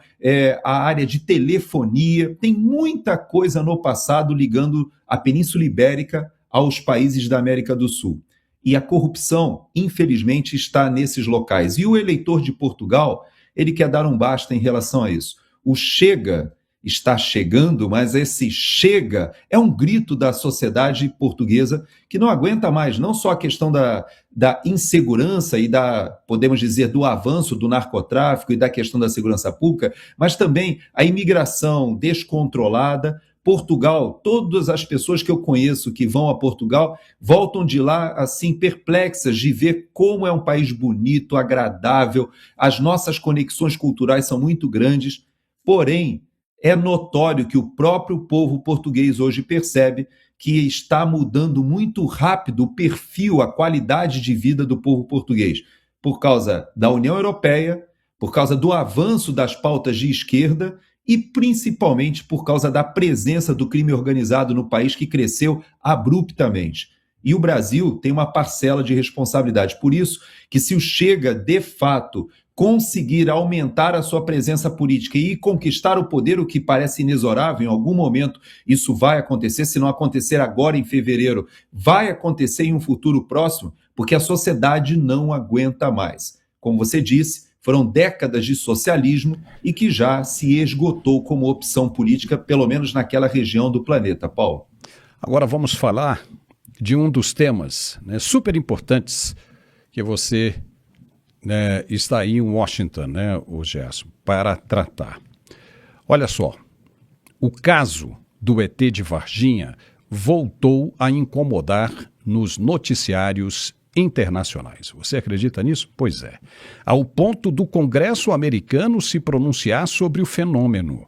a área de telefonia. Tem muita coisa no passado ligando a Península Ibérica aos países da América do Sul. E a corrupção, infelizmente, está nesses locais. E o eleitor de Portugal, ele quer dar um basta em relação a isso. O Chega está chegando, mas esse chega é um grito da sociedade portuguesa que não aguenta mais, não só a questão da insegurança e podemos dizer, do avanço do narcotráfico e da questão da segurança pública, mas também a imigração descontrolada. Portugal, todas as pessoas que eu conheço que vão a Portugal voltam de lá assim perplexas de ver como é um país bonito, agradável, as nossas conexões culturais são muito grandes, porém é notório que o próprio povo português hoje percebe que está mudando muito rápido o perfil, a qualidade de vida do povo português, por causa da União Europeia, por causa do avanço das pautas de esquerda e principalmente por causa da presença do crime organizado no país, que cresceu abruptamente. E o Brasil tem uma parcela de responsabilidade. Por isso que, se o Chega, de fato, conseguir aumentar a sua presença política e conquistar o poder, o que parece inexorável, em algum momento isso vai acontecer, se não acontecer agora em fevereiro, vai acontecer em um futuro próximo, porque a sociedade não aguenta mais. Como você disse, foram décadas de socialismo e que já se esgotou como opção política, pelo menos naquela região do planeta, Paulo. Agora vamos falar de um dos temas, né, super importantes que você, né, está aí em Washington, né, o Gerson, para tratar. Olha só, o caso do ET de Varginha voltou a incomodar nos noticiários internacionais. Você acredita nisso? Pois é. Ao ponto do Congresso americano se pronunciar sobre o fenômeno.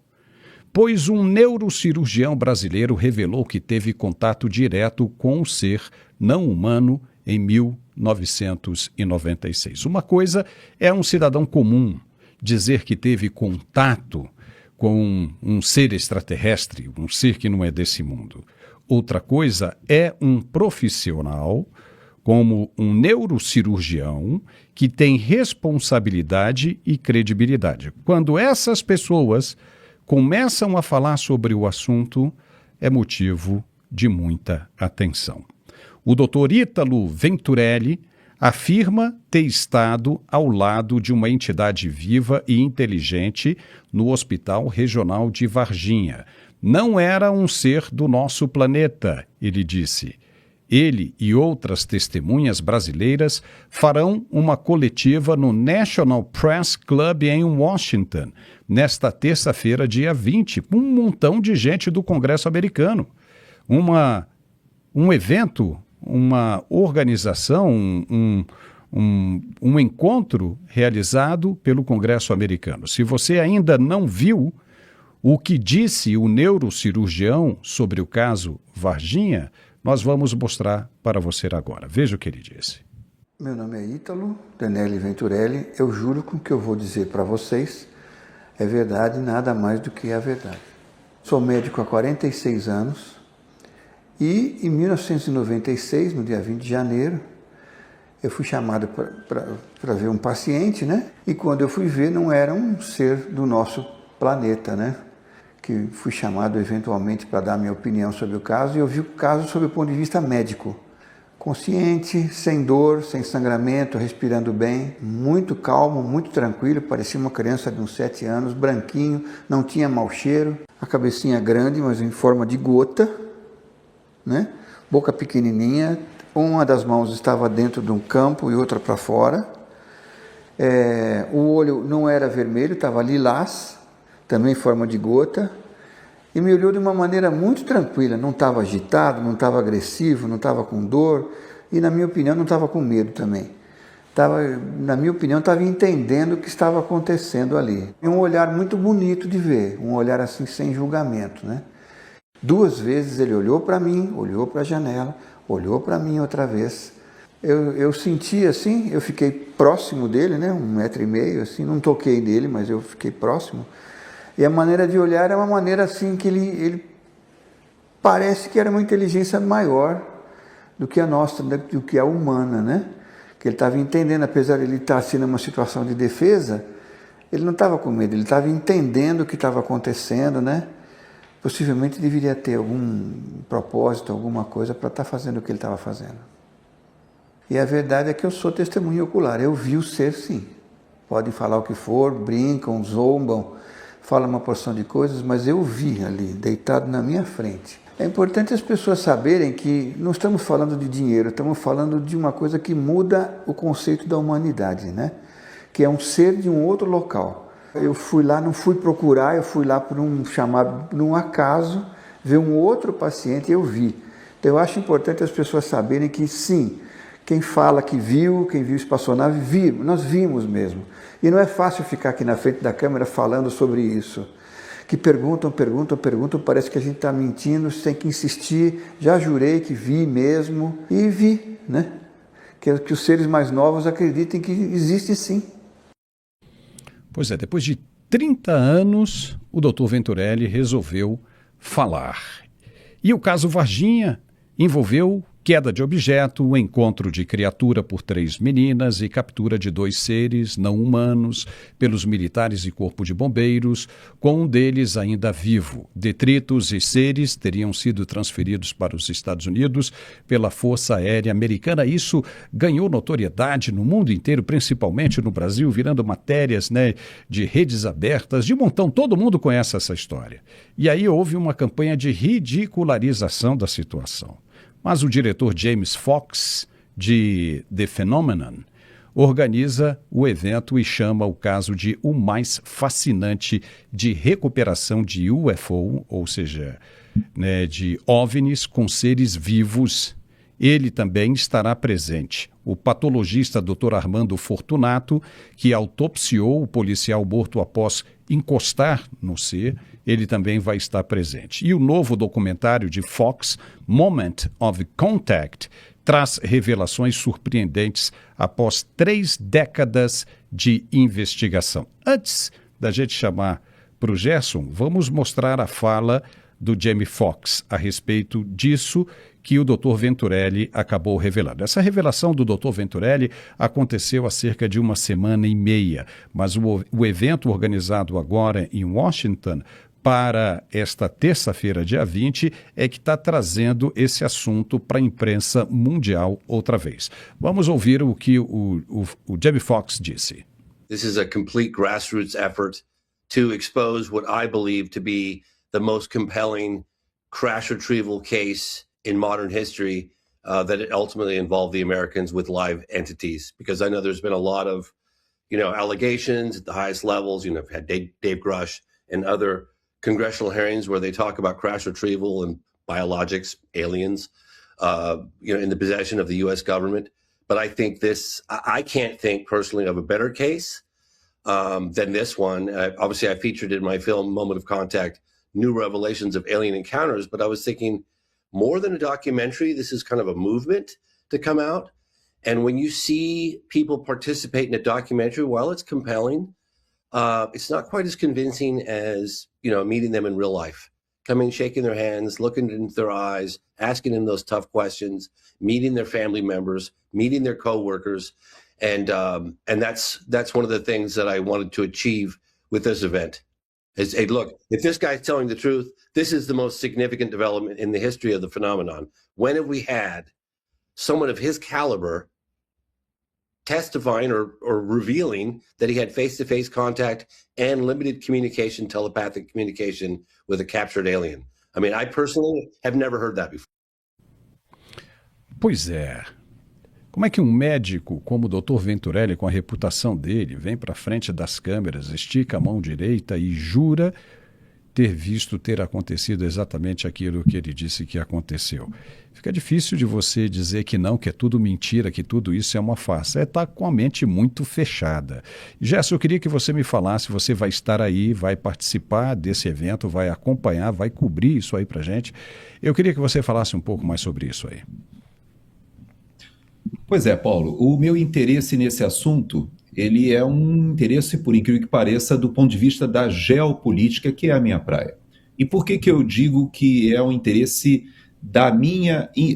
Pois um neurocirurgião brasileiro revelou que teve contato direto com o ser não humano em 1996. Uma coisa é um cidadão comum dizer que teve contato com um ser extraterrestre, um ser que não é desse mundo. Outra coisa é um profissional, como um neurocirurgião, que tem responsabilidade e credibilidade. Quando essas pessoas começam a falar sobre o assunto, é motivo de muita atenção. O Dr. Ítalo Venturelli afirma ter estado ao lado de uma entidade viva e inteligente no Hospital Regional de Varginha. Não era um ser do nosso planeta, ele disse. Ele e outras testemunhas brasileiras farão uma coletiva no National Press Club em Washington, nesta terça-feira, dia 20, com um montão de gente do Congresso americano. Um evento, uma organização, um encontro realizado pelo Congresso americano. Se você ainda não viu o que disse o neurocirurgião sobre o caso Varginha, nós vamos mostrar para você agora. Veja o que ele disse. Meu nome é Ítalo Denelli Venturelli. Eu juro que o que eu vou dizer para vocês é verdade, nada mais do que a verdade. Sou médico há 46 anos e em 1996, no dia 20 de janeiro, eu fui chamado para ver um paciente, né? E quando eu fui ver, não era um ser do nosso planeta, né? Que fui chamado eventualmente para dar minha opinião sobre o caso, e eu vi o caso sob o ponto de vista médico. Consciente, sem dor, sem sangramento, respirando bem, muito calmo, muito tranquilo, parecia uma criança de uns 7 anos, branquinho, não tinha mau cheiro, a cabecinha grande, mas em forma de gota, né? Boca pequenininha, uma das mãos estava dentro de um campo e outra para fora. O olho não era vermelho, estava lilás, também em forma de gota, e me olhou de uma maneira muito tranquila, não estava agitado, não estava agressivo, não estava com dor, e na minha opinião não estava com medo também. Na minha opinião, estava entendendo o que estava acontecendo ali. É um olhar muito bonito de ver, um olhar assim sem julgamento, né? 2 vezes ele olhou para mim, olhou para a janela, olhou para mim outra vez. Eu senti assim, eu fiquei próximo dele, né? 1,5 metro, assim, não toquei nele, mas eu fiquei próximo. E a maneira de olhar é uma maneira assim que ele parece que era uma inteligência maior do que a nossa, do que a humana, né? Que ele estava entendendo, apesar de ele estar assim numa situação de defesa, ele não estava com medo, ele estava entendendo o que estava acontecendo, né? Possivelmente deveria ter algum propósito, alguma coisa para estar fazendo o que ele estava fazendo. E a verdade é que eu sou testemunha ocular, eu vi o ser sim. Podem falar o que for, brincam, zombam, falam uma porção de coisas, mas eu vi ali, deitado na minha frente. É importante as pessoas saberem que não estamos falando de dinheiro, estamos falando de uma coisa que muda o conceito da humanidade, né? Que é um ser de um outro local. Eu fui lá, não fui procurar, eu fui lá por um acaso, ver um outro paciente e eu vi. Então eu acho importante as pessoas saberem que sim, quem fala que viu, quem viu espaçonave, viu, nós vimos mesmo. E não é fácil ficar aqui na frente da câmera falando sobre isso. Que perguntam, parece que a gente está mentindo, tem que insistir. Já jurei que vi mesmo e vi, né? Que os seres mais novos acreditem que existe sim. Pois é, depois de 30 anos, o Dr. Venturelli resolveu falar. E o caso Varginha envolveu Queda de objeto, encontro de criatura por 3 meninas e captura de 2 seres não humanos pelos militares e corpo de bombeiros, com um deles ainda vivo. Detritos e seres teriam sido transferidos para os Estados Unidos pela Força Aérea Americana. Isso ganhou notoriedade no mundo inteiro, principalmente no Brasil, virando matérias, de redes abertas, de montão. Todo mundo conhece essa história. E aí houve uma campanha de ridicularização da situação. Mas o diretor James Fox, de The Phenomenon, organiza o evento e chama o caso de o mais fascinante de recuperação de UFO, ou seja, de OVNIs com seres vivos. Ele também estará presente. O patologista Dr. Armando Fortunato, que autopsiou o policial morto após encostar no ser, ele também vai estar presente. E o novo documentário de Fox, Moment of Contact, traz revelações surpreendentes após 3 décadas de investigação. Antes da gente chamar para o Gerson, vamos mostrar a fala do Jamie Foxx a respeito disso que o Dr. Venturelli acabou revelando. Essa revelação do Dr. Venturelli aconteceu há cerca de 1 semana e meia, mas o evento organizado agora em Washington para esta terça-feira, dia 20, é que está trazendo esse assunto para a imprensa mundial outra vez. Vamos ouvir o que o Jamie Foxx disse. This is a complete grassroots effort to expose what I believe to be the most compelling crash retrieval case in modern history that it ultimately involved the Americans with live entities. Because I know there's been a lot of, allegations at the highest levels. I've had Dave Grush and other congressional hearings where they talk about crash retrieval and biologics, aliens, in the possession of the U.S. government. But I think I can't think personally of a better case than this one. Obviously, I featured in my film, Moment of Contact, new revelations of alien encounters, but I was thinking more than a documentary, this is kind of a movement to come out. And when you see people participate in a documentary, while it's compelling, it's not quite as convincing as, meeting them in real life, coming, shaking their hands, looking into their eyes, asking them those tough questions, meeting their family members, meeting their coworkers. And that's one of the things that I wanted to achieve with this event. Is, hey, look, if this guy's telling the truth, this is the most significant development in the history of the phenomenon. When have we had someone of his caliber testifying or revealing that he had face-to-face contact and limited communication, telepathic communication with a captured alien? I mean, I personally have never heard that before. Pois é. Como é que um médico como o Dr. Venturelli, com a reputação dele, vem para frente das câmeras, estica a mão direita e jura ter acontecido exatamente aquilo que ele disse que aconteceu? Fica difícil de você dizer que não, que é tudo mentira, que tudo isso é uma farsa. Está com a mente muito fechada. Gerson, eu queria que você me falasse, você vai estar aí, vai participar desse evento, vai acompanhar, vai cobrir isso aí para gente. Eu queria que você falasse um pouco mais sobre isso aí. Pois é, Paulo, o meu interesse nesse assunto, ele é um interesse, por incrível que pareça, do ponto de vista da geopolítica, que é a minha praia. E por que eu digo que é um interesse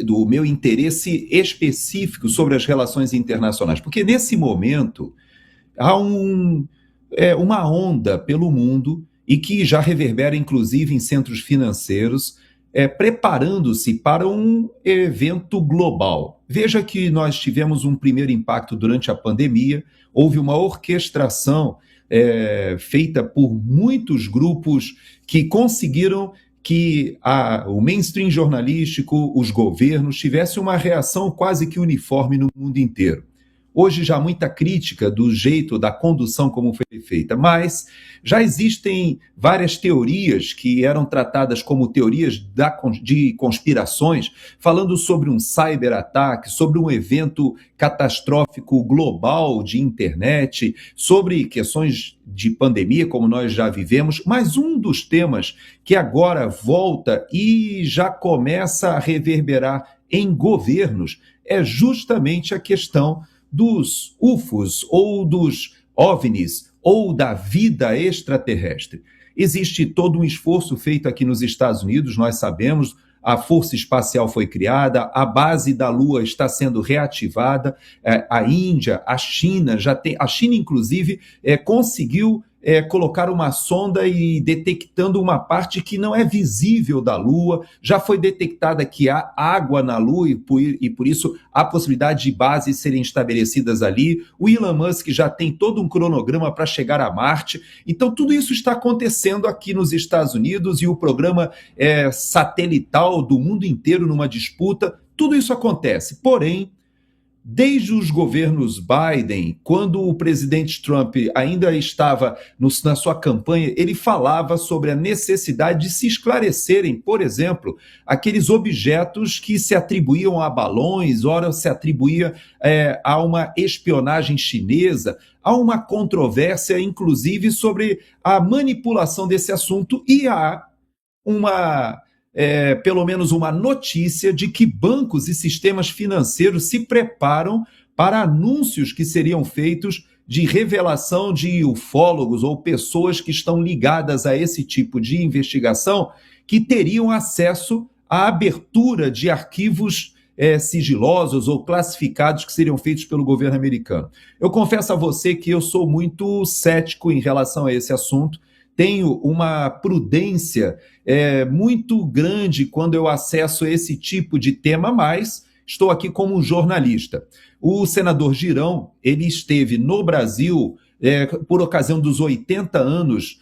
do meu interesse específico sobre as relações internacionais? Porque nesse momento há uma onda pelo mundo e que já reverbera inclusive em centros financeiros, preparando-se para um evento global. Veja que nós tivemos um primeiro impacto durante a pandemia, houve uma orquestração feita por muitos grupos que conseguiram que o mainstream jornalístico, os governos, tivessem uma reação quase que uniforme no mundo inteiro. Hoje já há muita crítica do jeito, da condução como foi feita, mas já existem várias teorias que eram tratadas como teorias de conspirações, falando sobre um cyberataque, sobre um evento catastrófico global de internet, sobre questões de pandemia, como nós já vivemos, mas um dos temas que agora volta e já começa a reverberar em governos é justamente a questão dos UFOs ou dos OVNIs ou da vida extraterrestre. Existe todo um esforço feito aqui nos Estados Unidos, nós sabemos, a Força Espacial foi criada, a base da Lua está sendo reativada, a Índia, a China a China inclusive conseguiu colocar uma sonda e detectando uma parte que não é visível da Lua, já foi detectada que há água na Lua e por isso há possibilidade de bases serem estabelecidas ali. O Elon Musk já tem todo um cronograma para chegar a Marte. Então tudo isso está acontecendo aqui nos Estados Unidos e o programa satelital do mundo inteiro numa disputa, tudo isso acontece. Porém, desde os governos Biden, quando o presidente Trump ainda estava na sua campanha, ele falava sobre a necessidade de se esclarecerem, por exemplo, aqueles objetos que se atribuíam a balões, ora se atribuía a uma espionagem chinesa. Há uma controvérsia, inclusive, sobre a manipulação desse assunto e há pelo menos uma notícia de que bancos e sistemas financeiros se preparam para anúncios que seriam feitos de revelação de ufólogos ou pessoas que estão ligadas a esse tipo de investigação que teriam acesso à abertura de arquivos sigilosos ou classificados que seriam feitos pelo governo americano. Eu confesso a você que eu sou muito cético em relação a esse assunto. Tenho uma prudência muito grande quando eu acesso esse tipo de tema, mas estou aqui como um jornalista. O senador Girão, ele esteve no Brasil por ocasião dos 80 anos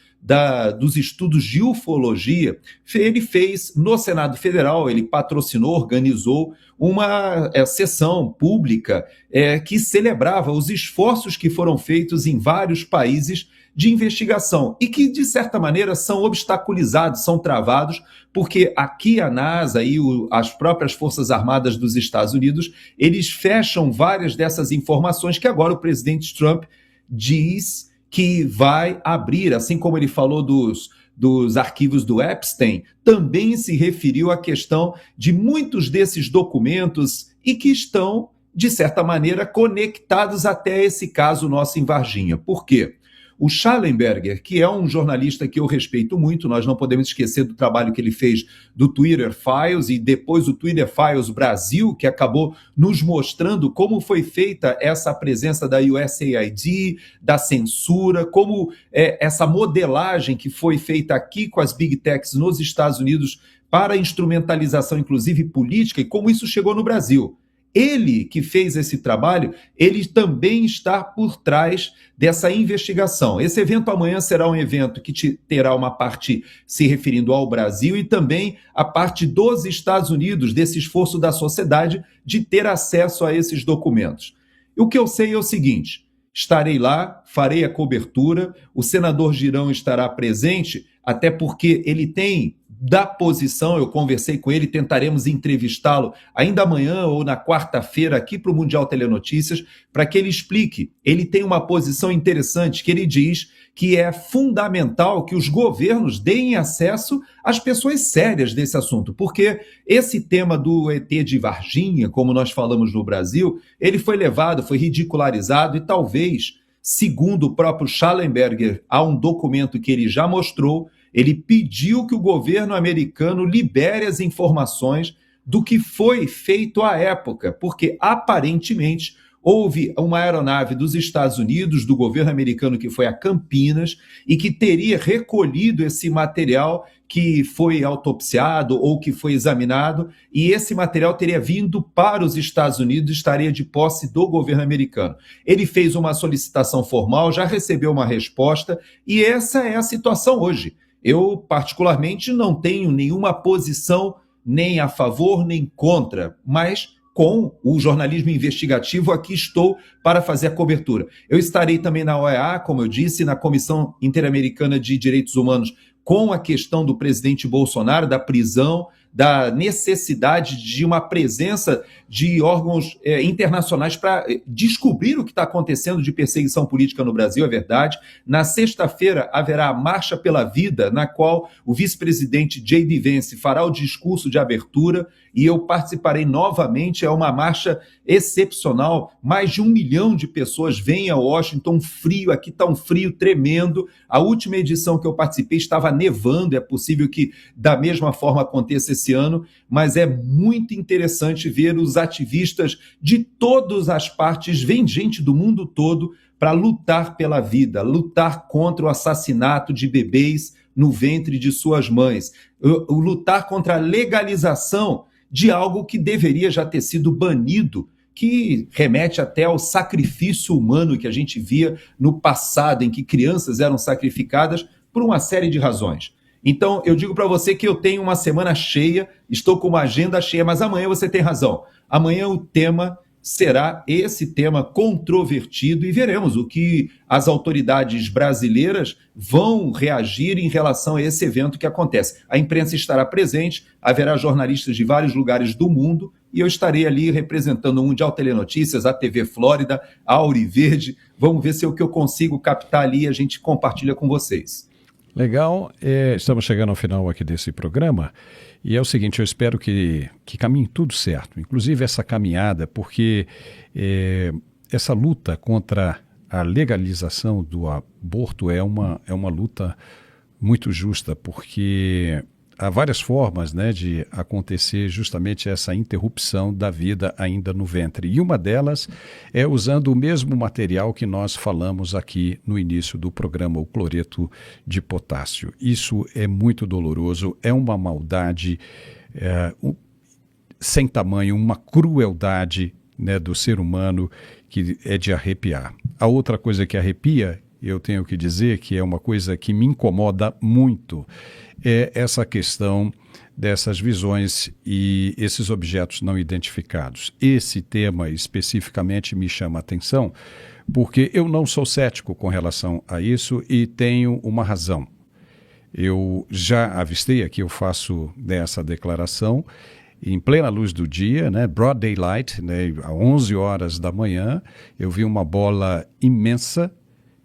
dos estudos de ufologia. Ele fez no Senado Federal, ele patrocinou, organizou uma sessão pública que celebrava os esforços que foram feitos em vários países de investigação e que, de certa maneira, são obstaculizados, são travados, porque aqui a NASA e as próprias Forças Armadas dos Estados Unidos, eles fecham várias dessas informações que agora o presidente Trump diz que vai abrir, assim como ele falou dos arquivos do Epstein, também se referiu à questão de muitos desses documentos e que estão, de certa maneira, conectados até esse caso nosso em Varginha. Por quê? O Schallenberger, que é um jornalista que eu respeito muito, nós não podemos esquecer do trabalho que ele fez do Twitter Files e depois o Twitter Files Brasil, que acabou nos mostrando como foi feita essa presença da USAID, da censura, como essa modelagem que foi feita aqui com as Big Techs nos Estados Unidos para a instrumentalização, inclusive política, e como isso chegou no Brasil. Ele que fez esse trabalho, ele também está por trás dessa investigação. Esse evento amanhã será um evento que terá uma parte se referindo ao Brasil e também a parte dos Estados Unidos, desse esforço da sociedade de ter acesso a esses documentos. O que eu sei é o seguinte: estarei lá, farei a cobertura, o senador Girão estará presente, até porque ele tem da posição, eu conversei com ele, tentaremos entrevistá-lo ainda amanhã ou na quarta-feira aqui para o Mundial Telenotícias, para que ele explique. Ele tem uma posição interessante que ele diz que é fundamental que os governos deem acesso às pessoas sérias desse assunto, porque esse tema do ET de Varginha, como nós falamos no Brasil, ele foi levado, foi ridicularizado e talvez, segundo o próprio Schallenberger, há um documento que ele já mostrou. Ele pediu que o governo americano libere as informações do que foi feito à época, porque aparentemente houve uma aeronave dos Estados Unidos, do governo americano, que foi a Campinas, e que teria recolhido esse material que foi autopsiado ou que foi examinado, e esse material teria vindo para os Estados Unidos, estaria de posse do governo americano. Ele fez uma solicitação formal, já recebeu uma resposta, e essa é a situação hoje. Eu, particularmente, não tenho nenhuma posição nem a favor nem contra, mas com o jornalismo investigativo aqui estou para fazer a cobertura. Eu estarei também na OEA, como eu disse, na Comissão Interamericana de Direitos Humanos, com a questão do presidente Bolsonaro, da prisão, da necessidade de uma presença de órgãos internacionais para descobrir o que está acontecendo de perseguição política no Brasil, é verdade. Na sexta-feira haverá a Marcha pela Vida, na qual o vice-presidente J.D. Vance fará o discurso de abertura e eu participarei novamente. É uma marcha excepcional, mais de 1 milhão de pessoas vêm a Washington, frio, aqui está um frio tremendo. A última edição que eu participei estava nevando, é possível que da mesma forma aconteça esse esse ano, mas é muito interessante ver os ativistas de todas as partes, vem gente do mundo todo para lutar pela vida, lutar contra o assassinato de bebês no ventre de suas mães, lutar contra a legalização de algo que deveria já ter sido banido, que remete até ao sacrifício humano que a gente via no passado, em que crianças eram sacrificadas por uma série de razões. Então, eu digo para você que eu tenho uma semana cheia, estou com uma agenda cheia, mas amanhã você tem razão. Amanhã o tema será esse tema controvertido e veremos o que as autoridades brasileiras vão reagir em relação a esse evento que acontece. A imprensa estará presente, haverá jornalistas de vários lugares do mundo e eu estarei ali representando o Mundial Telenotícias, a TV Flórida, a Auriverde. Vamos ver se é o que eu consigo captar ali e a gente compartilha com vocês. Legal, estamos chegando ao final aqui desse programa e é o seguinte, eu espero que caminhe tudo certo, inclusive essa caminhada, porque essa luta contra a legalização do aborto é uma luta muito justa, porque há várias formas, né, de acontecer justamente essa interrupção da vida ainda no ventre. E uma delas é usando o mesmo material que nós falamos aqui no início do programa, o cloreto de potássio. Isso é muito doloroso, é uma maldade sem tamanho, uma crueldade, né, do ser humano que é de arrepiar. A outra coisa que arrepia, eu tenho que dizer que é uma coisa que me incomoda muito, é essa questão dessas visões e esses objetos não identificados. Esse tema especificamente me chama a atenção, porque eu não sou cético com relação a isso e tenho uma razão. Eu já avistei, aqui eu faço dessa declaração, em plena luz do dia, né, broad daylight, né, às 11 horas da manhã, eu vi uma bola imensa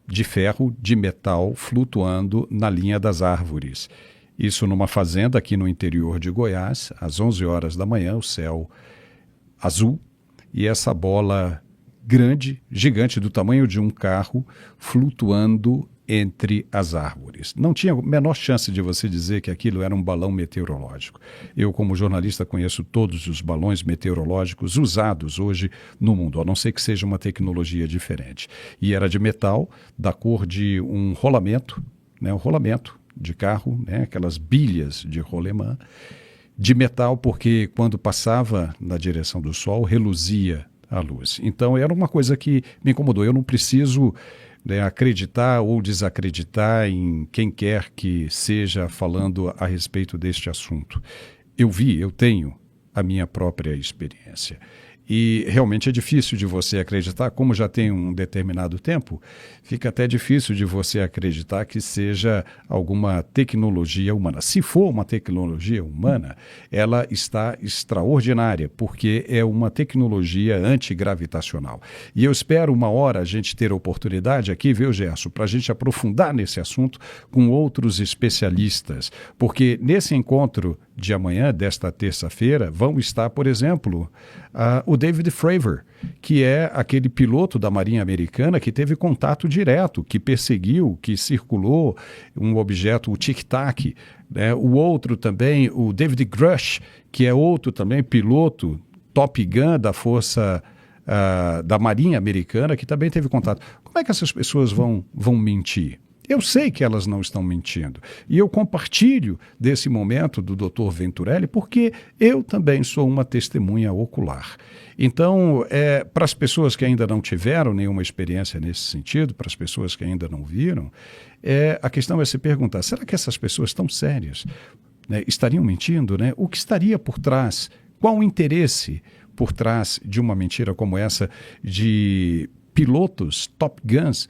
de ferro, de metal, flutuando na linha das árvores. Isso numa fazenda aqui no interior de Goiás, às 11 horas da manhã, o céu azul, e essa bola grande, gigante, do tamanho de um carro, flutuando entre as árvores. Não tinha a menor chance de você dizer que aquilo era um balão meteorológico. Eu, como jornalista, conheço todos os balões meteorológicos usados hoje no mundo, a não ser que seja uma tecnologia diferente. E era de metal, da cor de um rolamento, né, um rolamento de carro, né, aquelas bilhas de rolemã, de metal, porque quando passava na direção do sol, reluzia a luz. Então era uma coisa que me incomodou. Eu não preciso, né, acreditar ou desacreditar em quem quer que seja falando a respeito deste assunto. Eu tenho a minha própria experiência. E realmente é difícil de você acreditar, como já tem um determinado tempo, fica até difícil de você acreditar que seja alguma tecnologia humana. Se for uma tecnologia humana, ela está extraordinária, porque é uma tecnologia antigravitacional. E eu espero uma hora a gente ter a oportunidade aqui, viu, Gerson, para a gente aprofundar nesse assunto com outros especialistas, porque nesse encontro de amanhã, desta terça-feira, vão estar, por exemplo, o David Fravor, que é aquele piloto da Marinha Americana que teve contato direto, que perseguiu, que circulou um objeto, o Tic Tac, né? O outro também, o David Grush, que é outro também piloto Top Gun da Força da Marinha Americana, que também teve contato. Como é que essas pessoas vão mentir? Eu sei que elas não estão mentindo. E eu compartilho desse momento do Dr. Venturelli porque eu também sou uma testemunha ocular. Então, para as pessoas que ainda não tiveram nenhuma experiência nesse sentido, para as pessoas que ainda não viram, a questão é se perguntar, será que essas pessoas estão sérias? Né? Estariam mentindo? Né? O que estaria por trás? Qual o interesse por trás de uma mentira como essa de pilotos, Top Guns,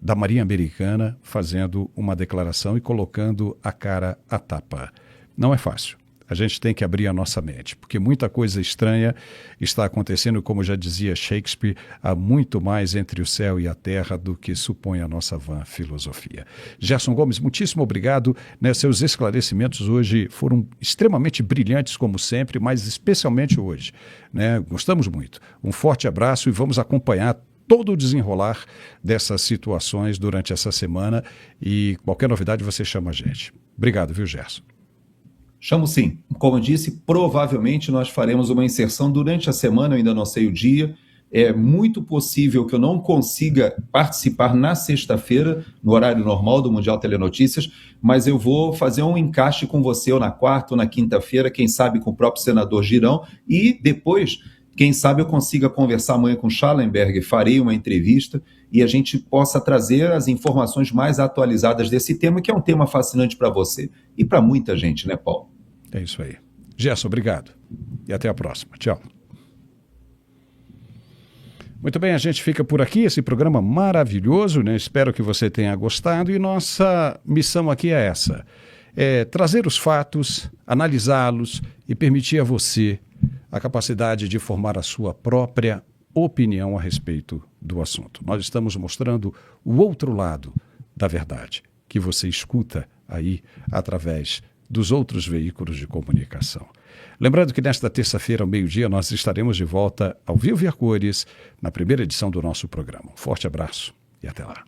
da Marinha Americana fazendo uma declaração e colocando a cara à tapa? Não é fácil. A gente tem que abrir a nossa mente, porque muita coisa estranha está acontecendo, como já dizia Shakespeare, há muito mais entre o céu e a terra do que supõe a nossa vã filosofia. Gerson Gomes, muitíssimo obrigado, né? Seus esclarecimentos hoje foram extremamente brilhantes, como sempre, mas especialmente hoje, né? Gostamos muito. Um forte abraço e vamos acompanhar todo o desenrolar dessas situações durante essa semana e qualquer novidade você chama a gente. Obrigado, viu, Gerson? Chamo sim. Como eu disse, provavelmente nós faremos uma inserção durante a semana, eu ainda não sei o dia. É muito possível que eu não consiga participar na sexta-feira, no horário normal do Mundial Telenotícias, mas eu vou fazer um encaixe com você ou na quarta ou na quinta-feira, quem sabe com o próprio senador Girão, e depois, quem sabe eu consiga conversar amanhã com Schallenberg, farei uma entrevista e a gente possa trazer as informações mais atualizadas desse tema, que é um tema fascinante para você e para muita gente, né, Paulo? É isso aí. Gerson, obrigado. E até a próxima. Tchau. Muito bem, a gente fica por aqui, esse programa maravilhoso, né? Espero que você tenha gostado e nossa missão aqui é essa, trazer os fatos, analisá-los e permitir a você a capacidade de formar a sua própria opinião a respeito do assunto. Nós estamos mostrando o outro lado da verdade, que você escuta aí através dos outros veículos de comunicação. Lembrando que nesta terça-feira, ao meio-dia, nós estaremos de volta ao vivo e a cores, na primeira edição do nosso programa. Um forte abraço e até lá.